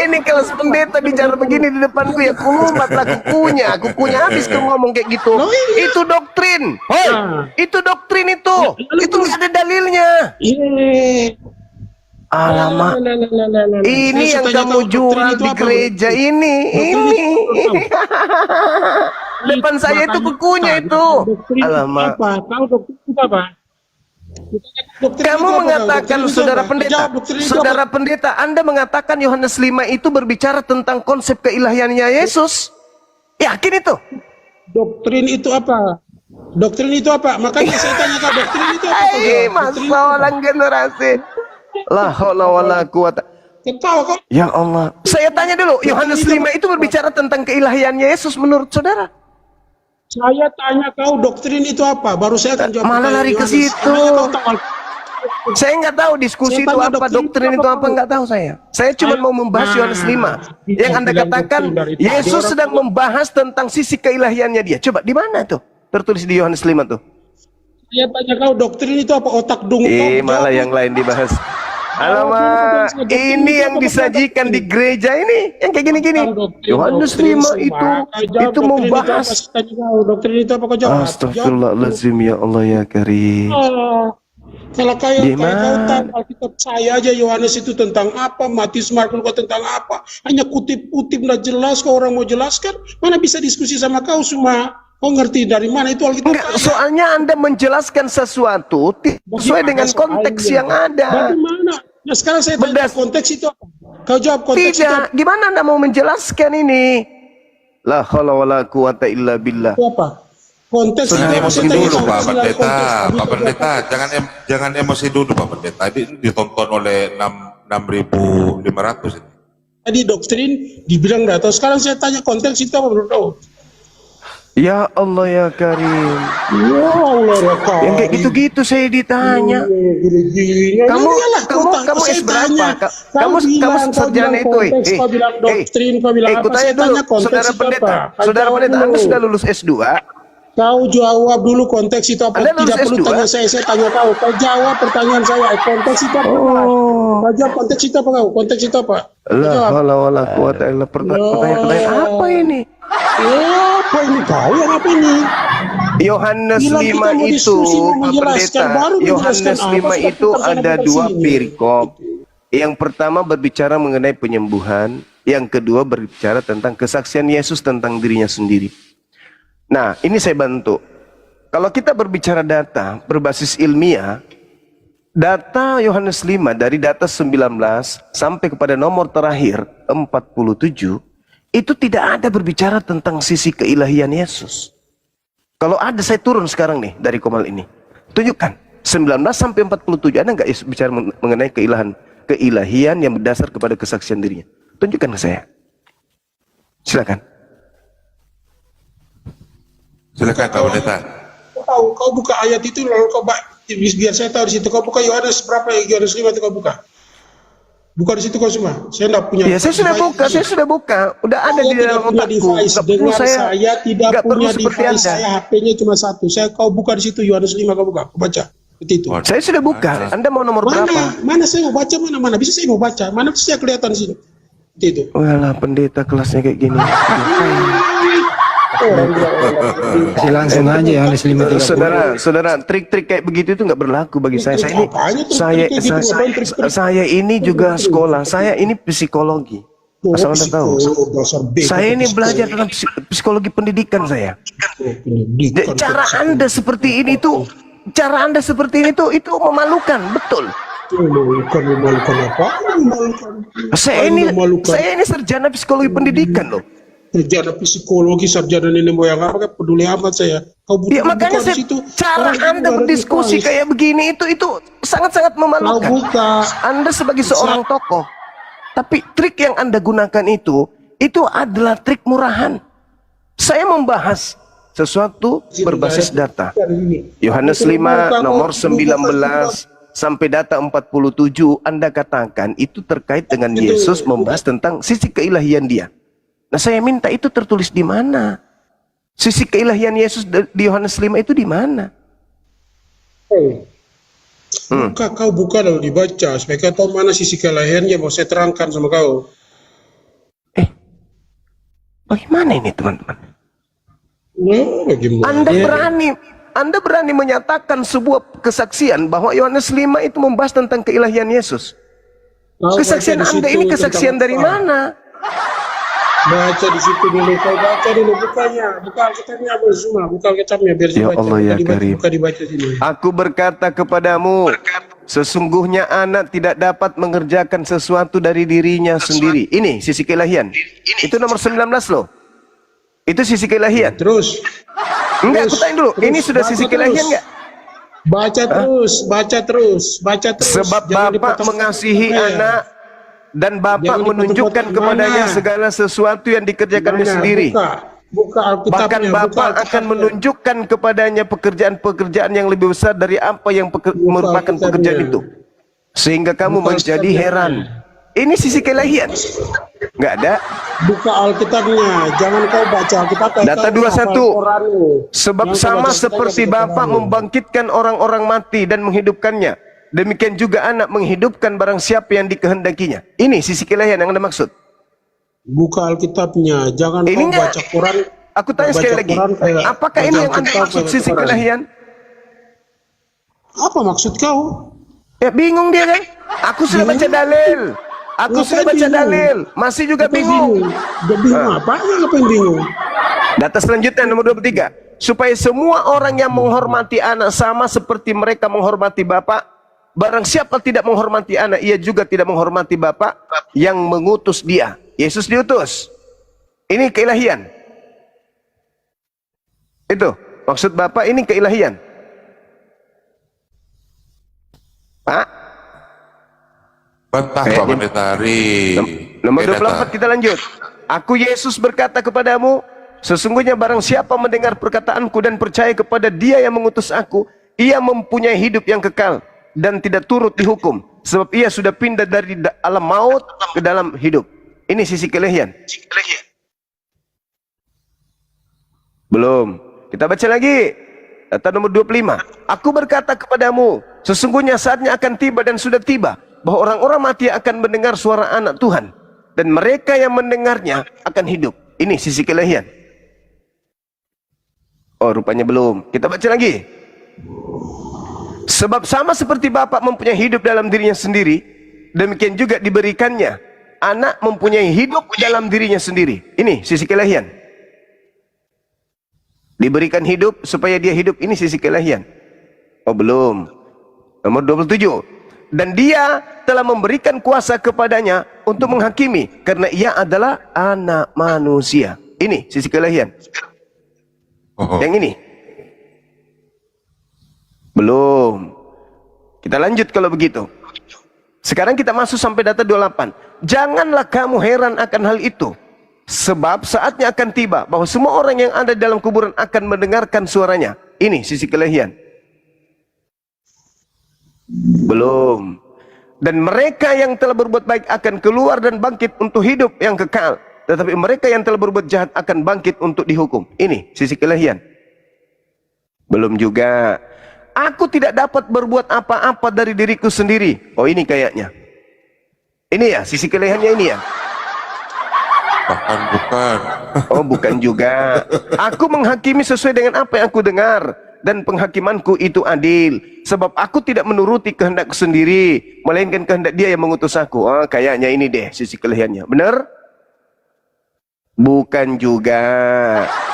Speaker 1: Ini kalau pendeta bicara begini di depanku ya kumpatlah kukunya habis tuh ngomong kayak gitu. Itu doktrin. Itu doktrin itu. Itu nggak ada dalilnya. Alamak. Ini yang kamu jual di gereja ini. Depan saya itu kukunya itu. Alamak.
Speaker 5: Tahu doktrin itu apa?
Speaker 1: Kamu mengatakan saudara pendeta, Anda mengatakan Yohanes 5 itu berbicara tentang konsep keilahiannya Yesus. Yakin itu?
Speaker 5: Doktrin itu apa? Makanya saya tanya kau, doktrin itu apa?
Speaker 1: Masa orang generasi. La haula wala quwata. Ya Allah. Saya tanya dulu, Yohanes 5 itu berbicara tentang keilahiannya Yesus menurut saudara?
Speaker 5: Saya tanya kau, doktrin itu apa? Baru saya akan jawab.
Speaker 1: Malah lari ke situ. Saya nggak tahu diskusi itu apa, doktrin itu apa, nggak tahu saya. Saya cuma mau membahas Yohanes 5. Yang Anda katakan, Yesus sedang membahas tentang sisi keilahiannya dia. Coba, di mana tuh? Tertulis di Yohanes 5 tuh.
Speaker 5: Saya tanya kau, doktrin itu apa? Otak dunguk kau?
Speaker 1: Malah
Speaker 5: Jawab.
Speaker 1: yang lain dibahas. Alamak, ini yang disajikan di gereja ini, yang kayak gini-gini. Yohanes 5 itu membahas.
Speaker 5: Doktrin itu apa kau jawab?
Speaker 1: Astagfirullahaladzim, ya Allah ya Karim.
Speaker 5: Kalau kau
Speaker 1: Gimana?
Speaker 5: tahu Alkitab saya aja Yohanes itu tentang apa, Matius, Markus kau tentang apa? Hanya kutip-kutip nggak jelas. Kau orang mau jelaskan, mana bisa diskusi sama kau semua? Kau ngerti dari mana itu Alkitab?
Speaker 1: Enggak, soalnya Anda menjelaskan sesuatu sesuai dengan konteks yang ada.
Speaker 5: Bagaimana? Nah sekarang saya tanya konteks itu apa? Kau jawab konteks itu
Speaker 1: Tidak, gimana Anda mau menjelaskan ini? La haula wala quwata illa billah.
Speaker 5: apa? Konteks
Speaker 3: Jangan
Speaker 5: itu
Speaker 3: emosi
Speaker 5: saya tanya
Speaker 3: dulu
Speaker 5: sama
Speaker 3: Pak
Speaker 5: sembilan
Speaker 3: Pendeta,
Speaker 5: konteks.
Speaker 3: Pak Pendeta, jangan emosi dulu Pak Pendeta. Ini ditonton oleh 6.500 ini.
Speaker 5: Tadi doktrin dibilang nggak tahu. Sekarang saya tanya konteks itu apa menurut kau?
Speaker 1: Ya Allah ya Karim.
Speaker 5: Ya Allah ya kau.
Speaker 1: Yang kayak gitu-gitu saya ditanya. Kamu S berapa? Kamu sarjana itu,
Speaker 5: Kau bilang doktrin, kau bilang apa?
Speaker 1: tanya
Speaker 5: Saya
Speaker 1: dulu,
Speaker 5: tanya konteks
Speaker 1: saudara
Speaker 5: itu
Speaker 1: pendeta.
Speaker 5: apa?
Speaker 1: Saudara pendeta, Anda sudah lulus S2?
Speaker 5: Kau jawab dulu konteks itu apa?
Speaker 1: Anda lulus
Speaker 5: Tidak perlu
Speaker 1: S2?
Speaker 5: tanya saya tanya kau. Kau jawab pertanyaan saya. Konteks itu apa? Kau jawab konteks itu apa kau? Konteks itu apa?
Speaker 1: La haula wala quwata illa pertanyaan apa ini?
Speaker 5: Apa ini kau yang apa ini?
Speaker 1: Yohanes
Speaker 5: Bilang kita
Speaker 1: 5
Speaker 5: mau
Speaker 1: itu,
Speaker 5: diskusi, mau
Speaker 1: Pak
Speaker 5: menjelaskan,
Speaker 1: Pendeta,
Speaker 5: baru
Speaker 1: Yohanes
Speaker 5: menjelaskan
Speaker 1: 5
Speaker 5: apa,
Speaker 1: itu
Speaker 5: sekarang
Speaker 1: ada
Speaker 5: kita
Speaker 1: dua
Speaker 5: sini.
Speaker 1: perikop. Yang pertama berbicara mengenai penyembuhan, yang kedua berbicara tentang kesaksian Yesus tentang dirinya sendiri. Nah, ini saya bantu. Kalau kita berbicara data berbasis ilmiah, data Yohanes 5 dari data 19 sampai kepada nomor terakhir 47, itu tidak ada berbicara tentang sisi keilahian Yesus. Kalau ada, saya turun sekarang nih dari Komal ini. Tunjukkan 19 sampai 47 ada nggak Yesus bicara mengenai keilahian yang berdasar kepada kesaksian dirinya? Tunjukkan ke saya. Silakan.
Speaker 3: Silakan Pak Pendeta.
Speaker 5: Kau buka ayat itu lalu kau biar saya tahu di situ. Kau buka Yohanes berapa ya? Yohanes 5 itu kau buka. Buka di situ kau semua. Saya enggak punya.
Speaker 1: Ya, saya sudah buka. Udah ada di dalam otakku. Nggak perlu
Speaker 5: saya tidak
Speaker 1: nggak perlu
Speaker 5: punya
Speaker 1: seperti
Speaker 5: device.
Speaker 1: Anda.
Speaker 5: Saya HP-nya cuma satu. Kau buka di situ Yohanes 5 kau buka. Kau baca. Seperti itu.
Speaker 1: Saya sudah buka. Anda mau nomor berapa?
Speaker 5: Mana saya mau baca mana bisa saya mau baca. Mana bisa saya kelihatan di sini. Seperti itu.
Speaker 1: Walah, pendeta kelasnya kayak gini.
Speaker 8: Kasih langsung aja Yohanes 5:30.
Speaker 1: Saudara, trik-trik kayak begitu itu nggak berlaku bagi saya. Saya ini juga sekolah. Saya ini psikologi. Asal Anda tahu. Saya ini belajar dalam psikologi pendidikan saya. Cara Anda seperti ini tuh, itu memalukan, betul.
Speaker 5: Memalukan apa?
Speaker 1: Saya ini sarjana psikologi pendidikan loh.
Speaker 5: Sarjana psikologi, sarjana nenek moyang apa, peduli amat saya. Kau butuh
Speaker 1: Ya, makanya saya, cara Anda berdiskusi kayak begini itu sangat-sangat memalukan. Anda sebagai seorang tokoh, tapi trik yang Anda gunakan itu adalah trik murahan. Saya membahas sesuatu berbasis data. Yohanes 5 nomor 19 sampai data 47 Anda katakan itu terkait dengan Yesus, membahas tentang sisi keilahian dia. Nah, saya minta itu tertulis di mana? Sisi keilahian Yesus di Yohanes 5 itu di mana?
Speaker 5: Kau buka lalu dibaca supaya kau tahu mana sisi keilahiannya, mau saya terangkan sama kau.
Speaker 1: Bagaimana ini teman-teman?
Speaker 5: Bagaimana?
Speaker 1: Anda berani menyatakan sebuah kesaksian bahwa Yohanes 5 itu membahas tentang keilahian Yesus. Kesaksian Anda ini kesaksian dari mana?
Speaker 5: Baca di situ dulu, kau baca dulu, bukanya, buka Alkitabnya semua, buka Alkitabnya biar
Speaker 1: Ya
Speaker 5: dibaca.
Speaker 1: Allah ya Karim.
Speaker 5: Buka dibaca sini.
Speaker 1: Aku berkata kepadamu, sesungguhnya anak tidak dapat mengerjakan sesuatu dari dirinya sendiri. Ini sisi keilahian. Itu nomor 19 loh. Itu sisi keilahian.
Speaker 5: Terus.
Speaker 1: Enggak, aku tanya dulu. Ini sudah sisi keilahian enggak?
Speaker 5: Baca terus.
Speaker 1: Sebab
Speaker 5: Jangan
Speaker 1: Bapa
Speaker 5: dipotong.
Speaker 1: mengasihi anak dan Bapa
Speaker 5: Jangan
Speaker 1: menunjukkan
Speaker 5: dipotong.
Speaker 1: kepadanya
Speaker 5: Mana?
Speaker 1: segala sesuatu yang dikerjakannya
Speaker 5: Mana?
Speaker 1: sendiri.
Speaker 5: Buka Alkitabnya.
Speaker 1: Bahkan Bapa akan menunjukkan kepadanya pekerjaan-pekerjaan yang lebih besar dari apa yang merupakan
Speaker 5: Alkitabnya.
Speaker 1: pekerjaan itu. Sehingga kamu
Speaker 5: Buka
Speaker 1: menjadi
Speaker 5: Alkitabnya.
Speaker 1: heran. Ini sisi keilahian. Nggak ada.
Speaker 5: Buka Alkitabnya, jangan kau baca Alkitab kayak
Speaker 1: Data
Speaker 5: kau
Speaker 1: 21.
Speaker 5: hafal Quran lu.
Speaker 1: Sebab
Speaker 5: Jangan kau
Speaker 1: sama
Speaker 5: baca
Speaker 1: seperti
Speaker 5: Quran
Speaker 1: Bapa
Speaker 5: lu.
Speaker 1: membangkitkan orang-orang mati dan menghidupkannya, demikian juga Anak menghidupkan barang siapa yang dikehendakinya. Ini sisi keilahian yang Anda maksud.
Speaker 5: Buka Alkitabnya, jangan kau
Speaker 1: Ininya-
Speaker 5: baca Quran.
Speaker 1: Aku tanya
Speaker 5: baca
Speaker 1: sekali lagi,
Speaker 5: Quran kayak
Speaker 1: apakah
Speaker 5: baca
Speaker 1: ini yang Anda
Speaker 5: Alkitab
Speaker 1: maksud
Speaker 5: kayak
Speaker 1: sisi
Speaker 5: Quran.
Speaker 1: keilahian?
Speaker 5: Apa maksud kau?
Speaker 1: Ya bingung dia kan? Aku sudah baca dalil. Aku
Speaker 5: Ngapain
Speaker 1: sudah baca
Speaker 5: bingung?
Speaker 1: dalil, masih juga
Speaker 5: Ngapain
Speaker 1: bingung.
Speaker 5: Dia bingung apa? Ngapain bingung?
Speaker 1: Data selanjutnya nomor 23. Supaya semua orang yang menghormati anak sama seperti mereka menghormati Bapa. Barang siapa tidak menghormati anak, ia juga tidak menghormati Bapa yang mengutus dia. Yesus diutus. Ini keilahian. Itu maksud Bapa, ini keilahian. Pak,
Speaker 3: Bantah Pak Pendeta Ari.
Speaker 1: nomor
Speaker 3: Oke,
Speaker 1: 24 kita lanjut. Aku Yesus berkata kepadamu, sesungguhnya barang siapa mendengar perkataanku dan percaya kepada Dia yang mengutus aku, ia mempunyai hidup yang kekal dan tidak turut dihukum, sebab ia sudah pindah dari alam maut ke dalam hidup. Ini sisi keilahian. Belum. Kita baca lagi. Data nomor 25. Aku berkata kepadamu, sesungguhnya saatnya akan tiba dan sudah tiba, bahwa orang-orang mati akan mendengar suara anak Tuhan, dan mereka yang mendengarnya akan hidup. Ini sisi keilahian. Oh, rupanya belum. Kita baca lagi. Sebab sama seperti Bapa mempunyai hidup dalam dirinya sendiri, demikian juga diberikannya anak mempunyai hidup dalam dirinya sendiri. Ini sisi keilahian. Diberikan hidup supaya dia hidup. Ini sisi keilahian. Oh, belum. Nomor 27. Dan Dia telah memberikan kuasa kepadanya untuk menghakimi, karena Ia adalah anak manusia. Ini sisi keilahian.
Speaker 3: Oh,
Speaker 1: Yang ini belum. Kita lanjut kalau begitu. Sekarang kita masuk sampai data 28. Janganlah kamu heran akan hal itu, sebab saatnya akan tiba bahwa semua orang yang ada dalam kuburan akan mendengarkan suaranya. Ini sisi keilahian. Belum. Dan mereka yang telah berbuat baik akan keluar dan bangkit untuk hidup yang kekal, tetapi mereka yang telah berbuat jahat akan bangkit untuk dihukum. Ini sisi keilahian. Belum juga. Aku tidak dapat berbuat apa-apa dari diriku sendiri. Oh, ini kayaknya. Ini ya, sisi keilahiannya ini ya.
Speaker 3: bahkan bukan.
Speaker 1: Oh, bukan juga. Aku menghakimi sesuai dengan apa yang aku dengar, dan penghakimanku itu adil, sebab aku tidak menuruti kehendakku sendiri, melainkan kehendak Dia yang mengutus aku. Oh, kayaknya ini deh sisi keilahiannya. Benar? Bukan juga.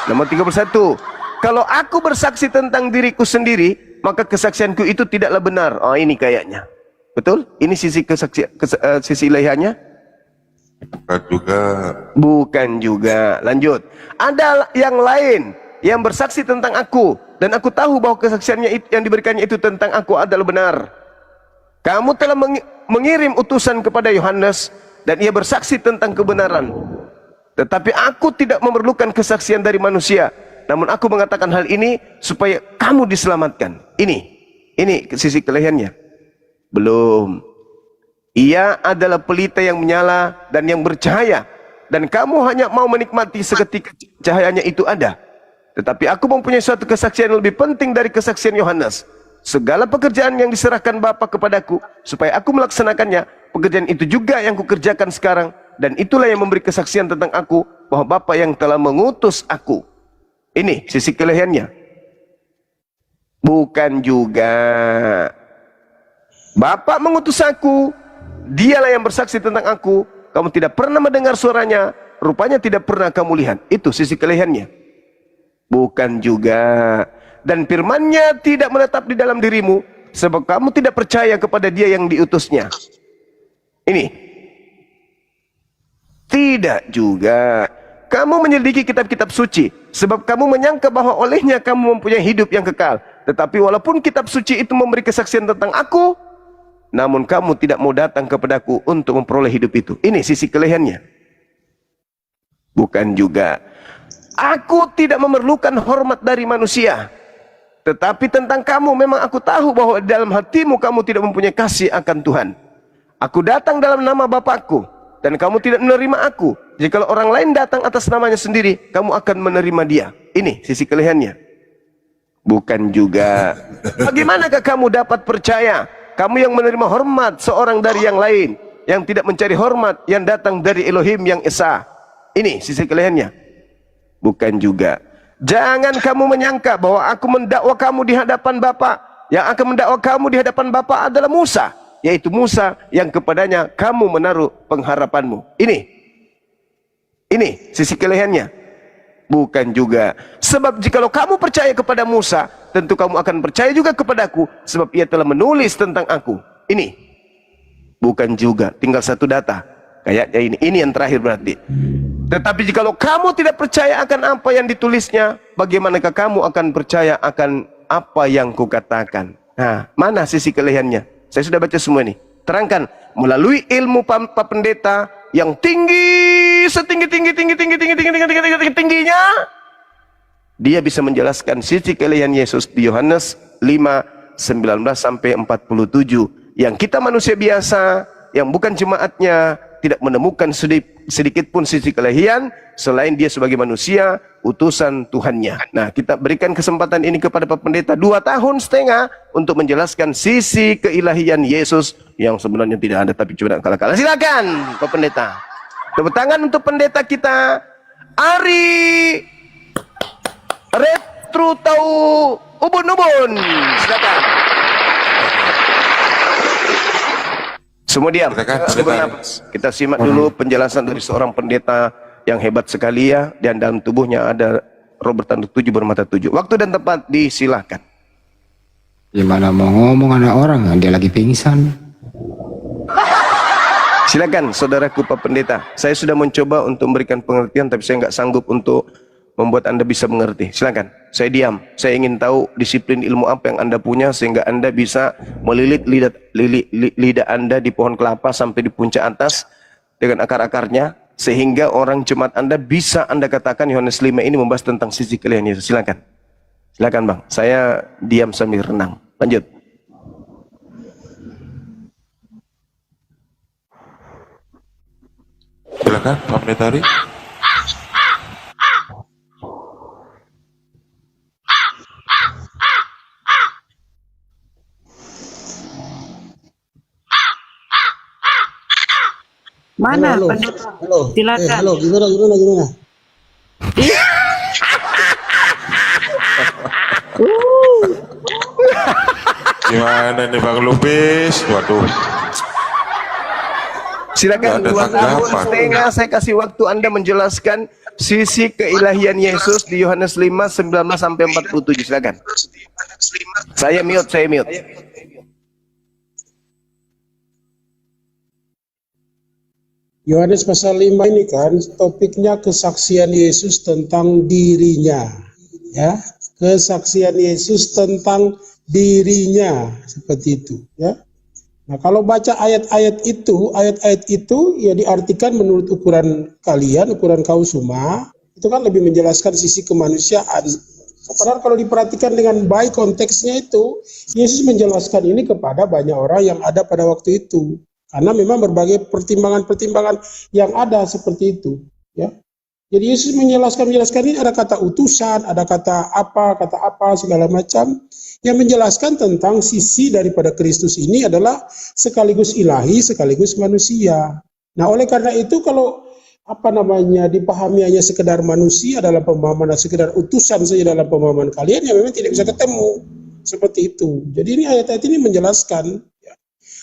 Speaker 1: Nomor 31. Kalau aku bersaksi tentang diriku sendiri, maka kesaksianku itu tidaklah benar. Oh, ini kayaknya. Betul? Ini sisi sisi ilahiannya?
Speaker 3: Bukan juga.
Speaker 1: Bukan juga. Lanjut. Ada yang lain yang bersaksi tentang aku, dan aku tahu bahwa kesaksiannya yang diberikannya itu tentang aku adalah benar. Kamu telah mengirim utusan kepada Yohanes, dan ia bersaksi tentang kebenaran. Tetapi aku tidak memerlukan kesaksian dari manusia, namun aku mengatakan hal ini supaya kamu diselamatkan. Ini sisi keilahiannya. Belum. Ia adalah pelita yang menyala dan yang bercahaya, dan kamu hanya mau menikmati seketika cahayanya itu ada. Tetapi aku mempunyai suatu kesaksian yang lebih penting dari kesaksian Yohanes. Segala pekerjaan yang diserahkan Bapa kepadaku supaya aku melaksanakannya, pekerjaan itu juga yang kukerjakan sekarang, dan itulah yang memberi kesaksian tentang aku, bahwa Bapa yang telah mengutus aku. Ini sisi keilahiannya. Bukan juga. Bapa mengutus aku, Dialah yang bersaksi tentang aku. Kamu tidak pernah mendengar suaranya, rupanya tidak pernah kamu lihat. Itu sisi keilahiannya. Bukan juga. Dan firman-Nya tidak menetap di dalam dirimu, sebab kamu tidak percaya kepada Dia yang diutusnya. Ini tidak juga. Kamu menyelidiki kitab-kitab suci, sebab kamu menyangka bahwa olehnya kamu mempunyai hidup yang kekal. Tetapi walaupun kitab suci itu memberi kesaksian tentang aku, namun kamu tidak mau datang kepadaku untuk memperoleh hidup itu. Ini sisi keilahiannya. Bukan juga. Aku tidak memerlukan hormat dari manusia, tetapi tentang kamu memang aku tahu bahwa dalam hatimu kamu tidak mempunyai kasih akan Tuhan. Aku datang dalam nama Bapakku, dan kamu tidak menerima aku. Jika orang lain datang atas namanya sendiri, kamu akan menerima dia. Ini sisi kelebihannya. Bukan juga. Bagaimanakah kamu dapat percaya? Kamu yang menerima hormat seorang dari yang lain, yang tidak mencari hormat yang datang dari Elohim yang Esa. Ini sisi kelebihannya. Bukan juga. Jangan kamu menyangka bahwa aku mendakwa kamu di hadapan Bapa. Yang akan mendakwa kamu di hadapan Bapa adalah Musa, yaitu Musa yang kepadanya kamu menaruh pengharapanmu. Ini sisi kelebihannya. Bukan juga. Sebab jikalau kamu percaya kepada Musa, tentu kamu akan percaya juga kepadaku, sebab ia telah menulis tentang aku. Ini bukan juga. Tinggal satu data. Kayaknya ini yang terakhir berarti. Tetapi jikalau kamu tidak percaya akan apa yang ditulisnya, bagaimanakah kamu akan percaya akan apa yang kukatakan? Nah, mana sisi kelebihannya? Saya sudah baca semua ini. Terangkan melalui ilmu Pak Pendeta yang tinggi, setinggi-tingginya, dia bisa menjelaskan sisi kelebihan Yesus di Yohanes 5:19 sampai 47. Yang kita manusia biasa, yang bukan jemaatnya, tidak menemukan sedikit pun sisi kelebihan selain dia sebagai manusia, utusan Tuhannya. Nah, kita berikan kesempatan ini kepada Pak Pendeta 2,5 tahun untuk menjelaskan sisi keilahian Yesus yang sebenarnya tidak ada tapi cuma kalah-kalah. Silakan Pak Pendeta. Tepuk tangan untuk pendeta kita, Ari Retru Tau Ubun. Silakan. Semua diam. Kita simak dulu penjelasan dari seorang pendeta yang hebat sekali ya, dan dalam tubuhnya ada roh bertanduk 7 bermata 7. Waktu dan tempat disilahkan.
Speaker 8: Gimana mau ngomong anak orang, dia lagi pingsan.
Speaker 1: Silakan saudaraku Pak Pendeta. Saya sudah mencoba untuk memberikan pengertian, tapi saya nggak sanggup untuk membuat Anda bisa mengerti. Silakan. Saya diam. Saya ingin tahu disiplin ilmu apa yang Anda punya sehingga Anda bisa melilit lidah Anda di pohon kelapa sampai di puncak atas dengan akar-akarnya, sehingga orang jemaat Anda bisa Anda katakan Yohanes 5 ini membahas tentang sisi kelebihan Yesus. Silakan. Silakan Bang. Saya diam sambil renang. Lanjut.
Speaker 3: Silakan Pak Pendeta Ari.
Speaker 7: Mana
Speaker 5: Halo,
Speaker 7: pendeta?
Speaker 5: halo.
Speaker 7: Silakan.
Speaker 5: Halo, gimana?
Speaker 3: Gimana nih Bang Lubis? Waduh.
Speaker 1: Silakan.
Speaker 3: Nggak ada
Speaker 1: 2,5 tahun
Speaker 3: tanggapan.
Speaker 1: saya kasih waktu Anda menjelaskan sisi keilahian Yesus di Yohanes 5:19 sampai 47. Silakan. Saya mute.
Speaker 5: Yohanes pasal 5 ini kan topiknya kesaksian Yesus tentang dirinya, ya, kesaksian Yesus tentang dirinya, seperti itu, ya. Nah, kalau baca ayat-ayat itu ya diartikan menurut ukuran kalian, ukuran kaum semua, itu kan lebih menjelaskan sisi kemanusiaan. Padahal kalau diperhatikan dengan baik konteksnya itu, Yesus menjelaskan ini kepada banyak orang yang ada pada waktu itu. Karena memang berbagai pertimbangan-pertimbangan yang ada seperti itu, ya. Jadi Yesus menjelaskan ini ada kata utusan, ada kata apa segala macam yang menjelaskan tentang sisi daripada Kristus ini adalah sekaligus ilahi, sekaligus manusia. Nah, oleh karena itu kalau dipahami hanya sekedar manusia dalam pemahaman, sekedar utusan saja dalam pemahaman kalian, ya memang tidak bisa ketemu seperti itu. Jadi ini ayat-ayat ini menjelaskan, ya.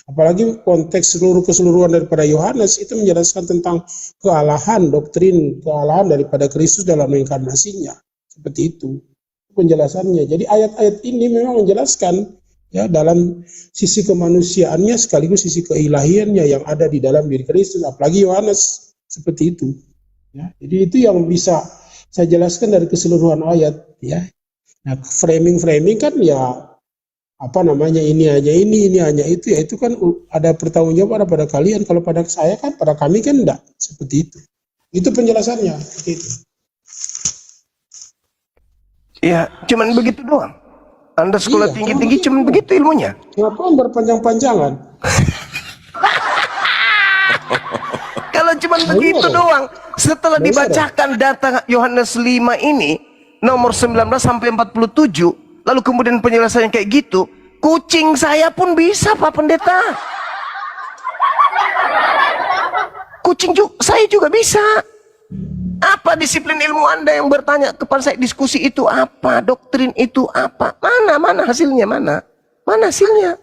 Speaker 5: Apalagi konteks keseluruhan daripada Yohanes itu menjelaskan tentang kealahan, doktrin kealahan daripada Kristus dalam inkarnasinya. Seperti itu penjelasannya. Jadi ayat-ayat ini memang menjelaskan, ya, dalam sisi kemanusiaannya sekaligus sisi keilahiannya yang ada di dalam diri Kristus. Apalagi Yohanes seperti itu, ya. Jadi itu yang bisa saya jelaskan dari keseluruhan ayat, ya. Nah, framing kan ya ini hanya itu, ya itu kan ada pertanggungjawaban pada kalian. Kalau pada saya kan, pada kami kan enggak seperti itu. Itu penjelasannya, seperti itu.
Speaker 1: Ya, cuman begitu doang. Anda sekolah tinggi-tinggi cuman begitu ilmunya.
Speaker 5: Kenapa berpanjang-panjangan?
Speaker 1: cuman begitu doang. Setelah dibacakan data Yohanes 5 ini, nomor 19 sampai 47, lalu kemudian penjelasannya kayak gitu, kucing saya pun bisa, Pak Pendeta. Saya juga bisa. Apa disiplin ilmu Anda yang bertanya kepada saya, diskusi itu apa, doktrin itu apa? Mana hasilnya, mana hasilnya?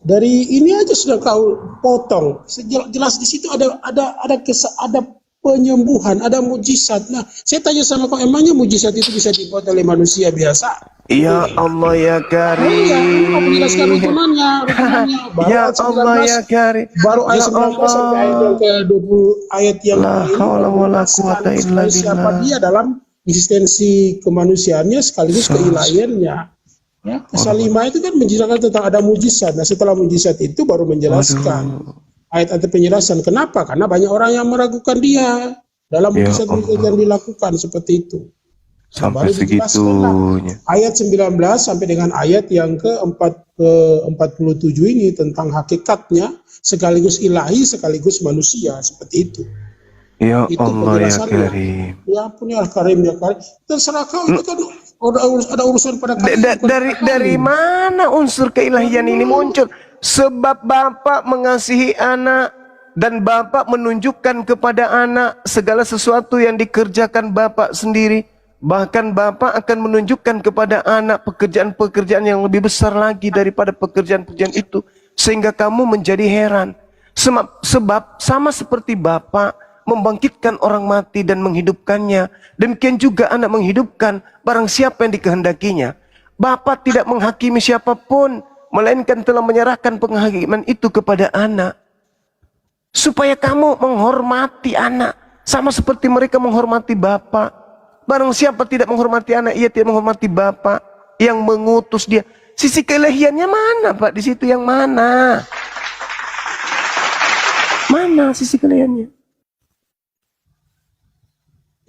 Speaker 5: Dari ini aja sudah kau potong. Jelas di situ ada penyembuhan, ada mujizat. Nah, saya tanya sama kau, emangnya mujizat itu bisa dibuat oleh manusia biasa?
Speaker 1: Ya Allah ya Karim.
Speaker 5: Iya, kau menjelaskan rukunannya.
Speaker 1: Ya Allah ya Karim.
Speaker 5: Baru ayat 19 sampai ayat yang ke-20, ayat yang
Speaker 1: La haula wala quwata illa
Speaker 5: siapa
Speaker 1: billah.
Speaker 5: dia dalam eksistensi kemanusiaannya sekaligus keilahiannya. Ya, pasal 5 itu kan menjelaskan tentang ada mujizat. Nah, setelah mujizat itu baru menjelaskan ayat-ayat penjelasan. Kenapa? Karena banyak orang yang meragukan dia dalam mujizat-mujizat yang dilakukan seperti itu.
Speaker 1: Sampai segitunya.
Speaker 5: Ayat 19 sampai dengan ayat yang ke-47 ini tentang hakikatnya sekaligus ilahi sekaligus manusia, seperti itu.
Speaker 1: Ya
Speaker 5: Itu
Speaker 1: Allah ya
Speaker 5: penjelasannya.
Speaker 1: Karim.
Speaker 5: Ya ampun ya Karim ya Karim. Terserah kau, itu kan ada urusan pada kalian.
Speaker 1: Dari mana unsur keilahian ini muncul? Sebab Bapa mengasihi anak dan Bapa menunjukkan kepada anak segala sesuatu yang dikerjakan Bapa sendiri. Bahkan Bapa akan menunjukkan kepada anak pekerjaan-pekerjaan yang lebih besar lagi daripada pekerjaan-pekerjaan itu, sehingga kamu menjadi heran. Sebab sama seperti Bapa membangkitkan orang mati dan menghidupkannya, demikian juga anak menghidupkan barang siapa yang dikehendakinya. Bapa tidak menghakimi siapapun, melainkan telah menyerahkan penghakiman itu kepada anak, supaya kamu menghormati anak sama seperti mereka menghormati Bapa. Barang siapa tidak menghormati anak, ia tidak menghormati Bapa yang mengutus dia. Sisi keilahiannya mana, Pak? Di situ yang mana? Mana sisi keilahiannya?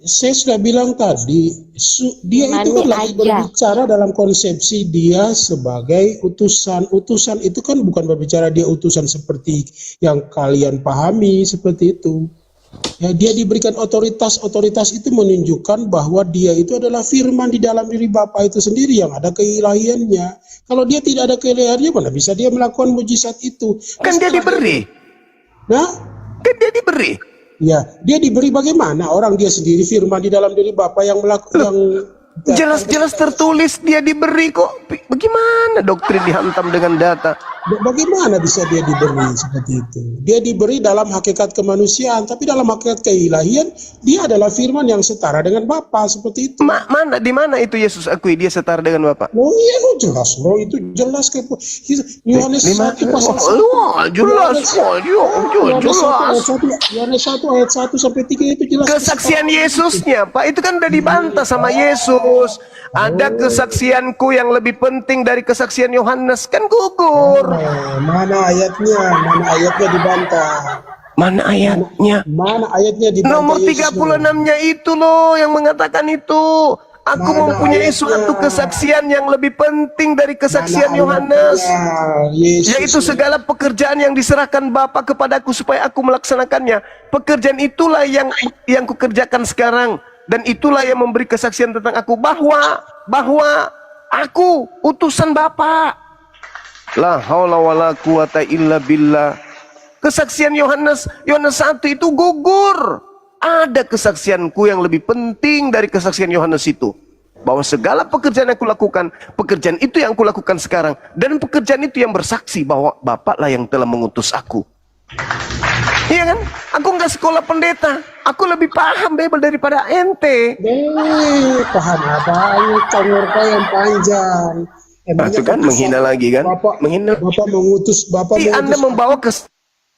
Speaker 5: Saya sudah bilang tadi, dia itu kan lagi berbicara dalam konsepsi dia sebagai utusan. Utusan itu kan bukan berbicara dia utusan seperti yang kalian pahami, seperti itu. Ya, dia diberikan otoritas itu menunjukkan bahwa dia itu adalah firman di dalam diri Bapa itu sendiri yang ada keilahiannya. Kalau dia tidak ada keilahiannya, mana bisa dia melakukan mujizat itu?
Speaker 1: Kan dia diberi.
Speaker 5: Nah,
Speaker 1: Kan dia diberi.
Speaker 5: ya, dia diberi bagaimana? Orang dia sendiri firman di dalam diri Bapa yang melakukan.
Speaker 1: Jelas-jelas tertulis dia diberi kok. Bagaimana doktrin dihantam dengan data?
Speaker 5: Bagaimana bisa dia diberi seperti itu? Dia diberi dalam hakikat kemanusiaan, tapi dalam hakikat keilahian dia adalah firman yang setara dengan Bapa, seperti itu.
Speaker 1: Di mana itu Yesus akui dia setara dengan Bapa?
Speaker 5: Oh iya, jelas loh, itu jelas ke Yohanes 1 pasal 1.
Speaker 1: Jelas.
Speaker 5: Yohanes 1 ayat 1 sampai 3 itu jelas.
Speaker 1: Kesaksian Yesusnya, Pak, itu kan udah dibantah sama Yesus. Ada kesaksianku yang lebih penting dari kesaksian Yohanes, kan gugur.
Speaker 5: Mana ayatnya? Mana ayatnya dibantah?
Speaker 1: Mana ayatnya?
Speaker 5: Mana ayatnya dibantah?
Speaker 1: Nomor 36-nya itu loh yang mengatakan itu. Aku mempunyai suatu kesaksian yang lebih penting dari kesaksian Yohanes, yaitu segala pekerjaan yang diserahkan Bapa kepadaku supaya aku melaksanakannya. Pekerjaan itulah yang kukerjakan sekarang, dan itulah yang memberi kesaksian tentang aku bahwa aku utusan Bapa. La haula wala quwata illa billah. Kesaksian Yohanes 1 itu gugur. Ada kesaksianku yang lebih penting dari kesaksian Yohanes itu, bahwa segala pekerjaan yang kulakukan, pekerjaan itu yang kulakukan sekarang, dan pekerjaan itu yang bersaksi bahwa Bapa lah yang telah mengutus aku. Iya kan? Aku nggak sekolah pendeta, aku lebih paham Bible daripada ente.
Speaker 5: Paham apa? Ini congor kau yang panjang.
Speaker 1: Itu kan menghina lagi kan? Menghina.
Speaker 5: Bapak mengutus,
Speaker 1: Anda membawa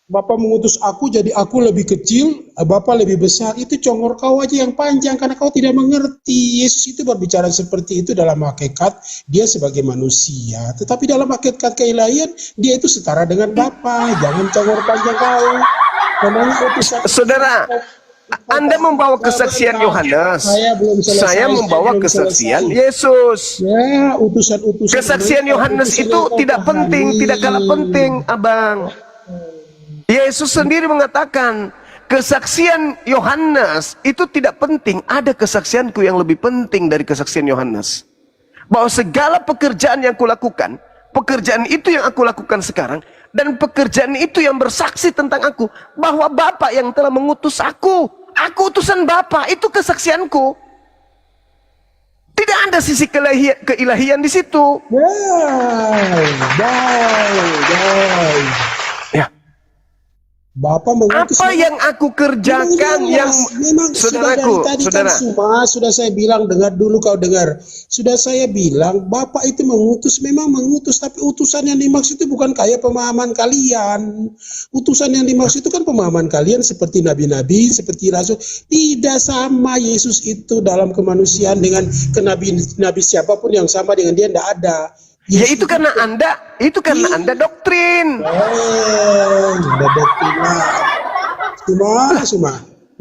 Speaker 5: Bapak mengutus aku, jadi aku lebih kecil, Bapak lebih besar. Itu congor kau aja yang panjang, karena kau tidak mengerti. Yesus itu berbicara seperti itu dalam hakikat dia sebagai manusia. Tetapi dalam hakikat keilahian, dia itu setara dengan Bapa. Jangan congor panjang kau. Namanya utusan.
Speaker 1: Saudara, Anda membawa kesaksian Yohanes. Saya membawa kesaksian Yesus.
Speaker 5: Ya, utusan-utusan.
Speaker 1: Kesaksian Yohanes itu tidak penting, tidak kalah penting, Abang. Yesus sendiri mengatakan, kesaksian Yohanes itu tidak penting. Ada kesaksianku yang lebih penting dari kesaksian Yohanes. Bahwa segala pekerjaan yang kulakukan, pekerjaan itu yang aku lakukan sekarang, dan pekerjaan itu yang bersaksi tentang aku, bahwa Bapa yang telah mengutus aku utusan Bapa, itu kesaksianku. Tidak ada sisi keilahian di situ. Ya.
Speaker 5: Bapak mengutus
Speaker 1: Apa yang aku kerjakan
Speaker 5: memang
Speaker 1: saudaraku,
Speaker 5: sudah dari tadi
Speaker 1: saudara.
Speaker 5: kan sudah saya bilang, dengar dulu kau dengar. Sudah saya bilang Bapak itu mengutus, memang mengutus, tapi utusan yang dimaksud itu bukan kayak pemahaman kalian. Utusan yang dimaksud itu kan pemahaman kalian seperti nabi-nabi, seperti rasul. Tidak sama Yesus itu dalam kemanusiaan dengan nabi siapapun yang sama dengan dia, tidak ada.
Speaker 1: Ya itu karena Anda doktrin.
Speaker 5: Cuma.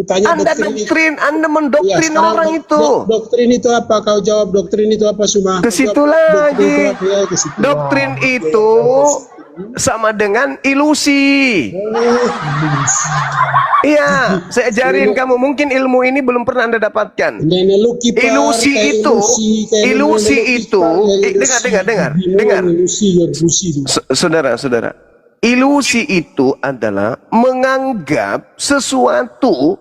Speaker 5: Tanya
Speaker 1: Anda doktrin, Anda mendoktrin orang itu.
Speaker 5: Doktrin itu apa? Kau jawab doktrin itu apa, Suma?
Speaker 1: Ke situ lagi. Doktrin itu sama dengan ilusi. Iya, saya ajarin kamu. Mungkin ilmu ini belum pernah Anda dapatkan. Ilusi itu. Dengar. Saudara. Ilusi itu adalah menganggap sesuatu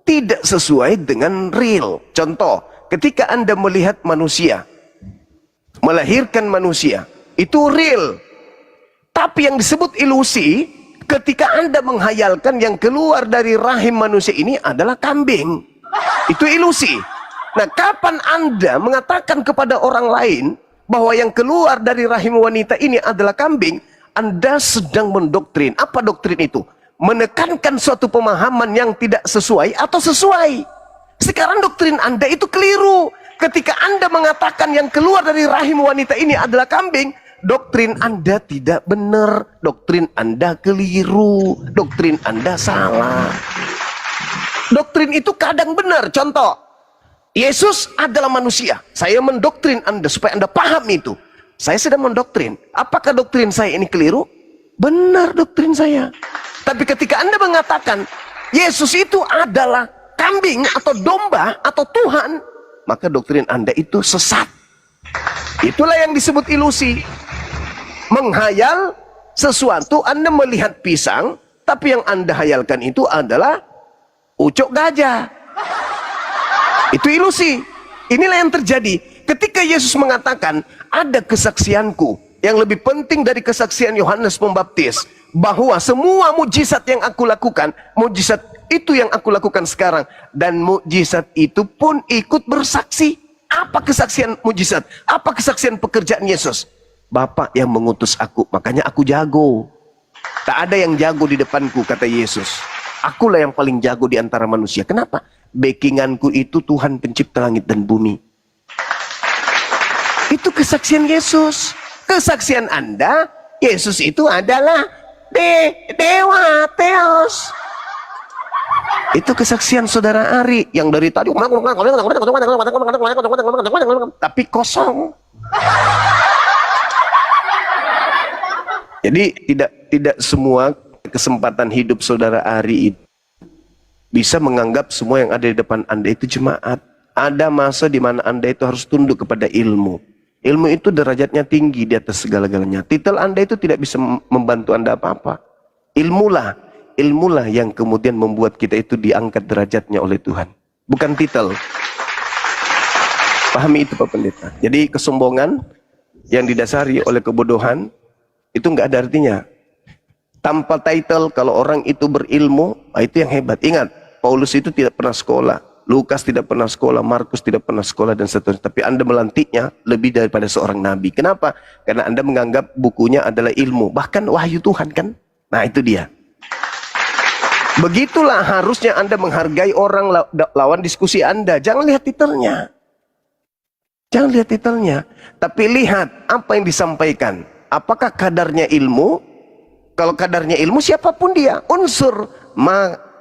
Speaker 1: tidak sesuai dengan real. Contoh, ketika Anda melihat manusia, melahirkan manusia, itu real. Tapi yang disebut ilusi, ketika Anda menghayalkan yang keluar dari rahim manusia ini adalah kambing. Itu ilusi. Nah, kapan Anda mengatakan kepada orang lain bahwa yang keluar dari rahim wanita ini adalah kambing, Anda sedang mendoktrin. Apa doktrin itu? Menekankan suatu pemahaman yang tidak sesuai atau sesuai. Sekarang doktrin Anda itu keliru. Ketika Anda mengatakan yang keluar dari rahim wanita ini adalah kambing, doktrin Anda tidak benar, doktrin Anda keliru, doktrin Anda salah. Doktrin itu kadang benar. Contoh, Yesus adalah manusia. Saya mendoktrin Anda supaya Anda paham itu. Saya sedang mendoktrin. Apakah doktrin saya ini keliru? Benar doktrin saya. Tapi ketika Anda mengatakan Yesus itu adalah kambing atau domba atau Tuhan, maka doktrin Anda itu sesat. Itulah yang disebut ilusi. Menghayal sesuatu, Anda melihat pisang, tapi yang Anda hayalkan itu adalah ucok gajah. Itu ilusi. Inilah yang terjadi. Ketika Yesus mengatakan, ada kesaksianku yang lebih penting dari kesaksian Yohanes Pembaptis, bahwa semua mujizat yang aku lakukan, mujizat itu yang aku lakukan sekarang, dan mujizat itu pun ikut bersaksi. Apa kesaksian mujizat? Apa kesaksian pekerjaan Yesus? Bapa yang mengutus aku, makanya aku jago. Tak ada yang jago di depanku, kata Yesus. Akulah yang paling jago di antara manusia. Kenapa? Backinganku itu Tuhan pencipta langit dan bumi. Itu kesaksian Yesus. Kesaksian Anda, Yesus itu adalah Dewa Theos. Itu kesaksian saudara Ari yang dari tadi tapi kosong. Jadi tidak semua kesempatan hidup saudara Ari itu bisa menganggap semua yang ada di depan Anda itu jemaat. Ada masa di mana Anda itu harus tunduk kepada ilmu. Ilmu itu derajatnya tinggi di atas segala-galanya. Titel Anda itu tidak bisa membantu Anda apa-apa. Ilmulah yang kemudian membuat kita itu diangkat derajatnya oleh Tuhan. Bukan titel. Pahami itu Pak Pendeta. Jadi kesombongan yang didasari oleh kebodohan itu nggak ada artinya. Tanpa title, kalau orang itu berilmu, itu yang hebat. Ingat, Paulus itu tidak pernah sekolah. Lukas tidak pernah sekolah, Markus tidak pernah sekolah, dan seterusnya. Tapi Anda melantiknya lebih daripada seorang nabi. Kenapa? Karena Anda menganggap bukunya adalah ilmu. Bahkan wahyu Tuhan kan? Nah itu dia. Begitulah harusnya Anda menghargai orang lawan diskusi Anda. Jangan lihat titelnya. Jangan lihat titelnya. Tapi lihat apa yang disampaikan. Apakah kadarnya ilmu? Kalau kadarnya ilmu, siapapun dia. Unsur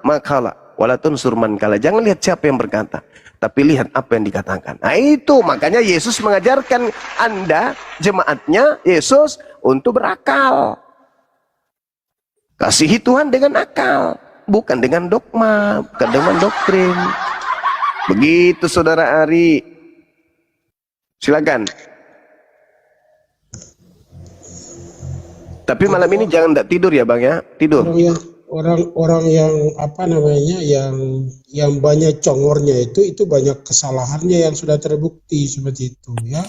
Speaker 1: makala. Walatun surman kala. Jangan lihat siapa yang berkata, tapi lihat apa yang dikatakan. Nah itu makanya Yesus mengajarkan Anda, jemaatnya Yesus, untuk berakal. Kasihi Tuhan dengan akal, bukan dengan dogma, bukan dengan doktrin. Begitu Saudara Ari. Silakan. Tapi malam ini jangan tidak tidur ya Bang ya, tidur.
Speaker 5: Orang yang apa namanya, yang banyak congornya itu banyak kesalahannya yang sudah terbukti seperti itu ya.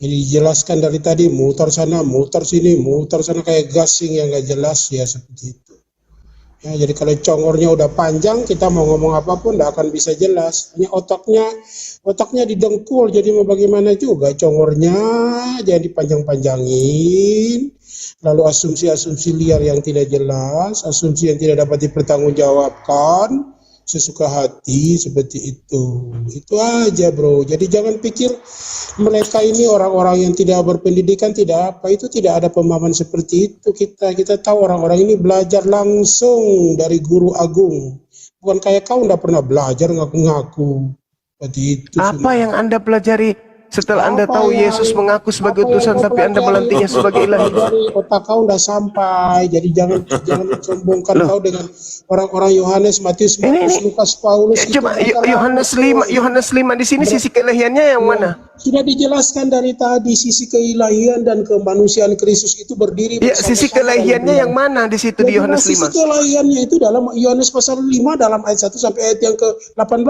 Speaker 5: Ini dijelaskan dari tadi, mutar sana, mutar sini, mutar sana, kayak gasing yang nggak jelas ya, seperti itu. Ya, jadi kalau congornya udah panjang, kita mau ngomong apapun nggak akan bisa jelas. Hanya otaknya didengkul, jadi mau bagaimana juga, congornya jangan dipanjang-panjangin. Lalu asumsi-asumsi liar yang tidak jelas, asumsi yang tidak dapat dipertanggungjawabkan, sesuka hati seperti itu. Itu aja bro. Jadi jangan pikir mereka ini orang-orang yang tidak berpendidikan, tidak apa, itu tidak ada pemahaman seperti itu. Kita tahu orang-orang ini belajar langsung dari guru agung. Bukan kayak kau nggak pernah belajar ngaku-ngaku. Seperti itu.
Speaker 1: Apa yang Anda pelajari setelah Anda tahu Yesus mengaku sebagai utusan tapi Anda melantiknya sebagai ilahi?
Speaker 5: Dari otak kau udah sampai. Jadi jangan sombongkan kau dengan orang-orang Yohanes, Matius, Markus, Lukas, Paulus.
Speaker 1: Coba Yohanes 5 di sini sisi keilahiannya yang mana?
Speaker 5: Sudah dijelaskan dari tadi, sisi keilahian dan kemanusiaan Kristus itu berdiri.
Speaker 1: Ya, sisi keilahiannya yang mana di situ di Yohanes 5?
Speaker 5: Sisi keilahiannya itu dalam Yohanes pasal 5 dalam ayat 1 sampai ayat yang ke-18.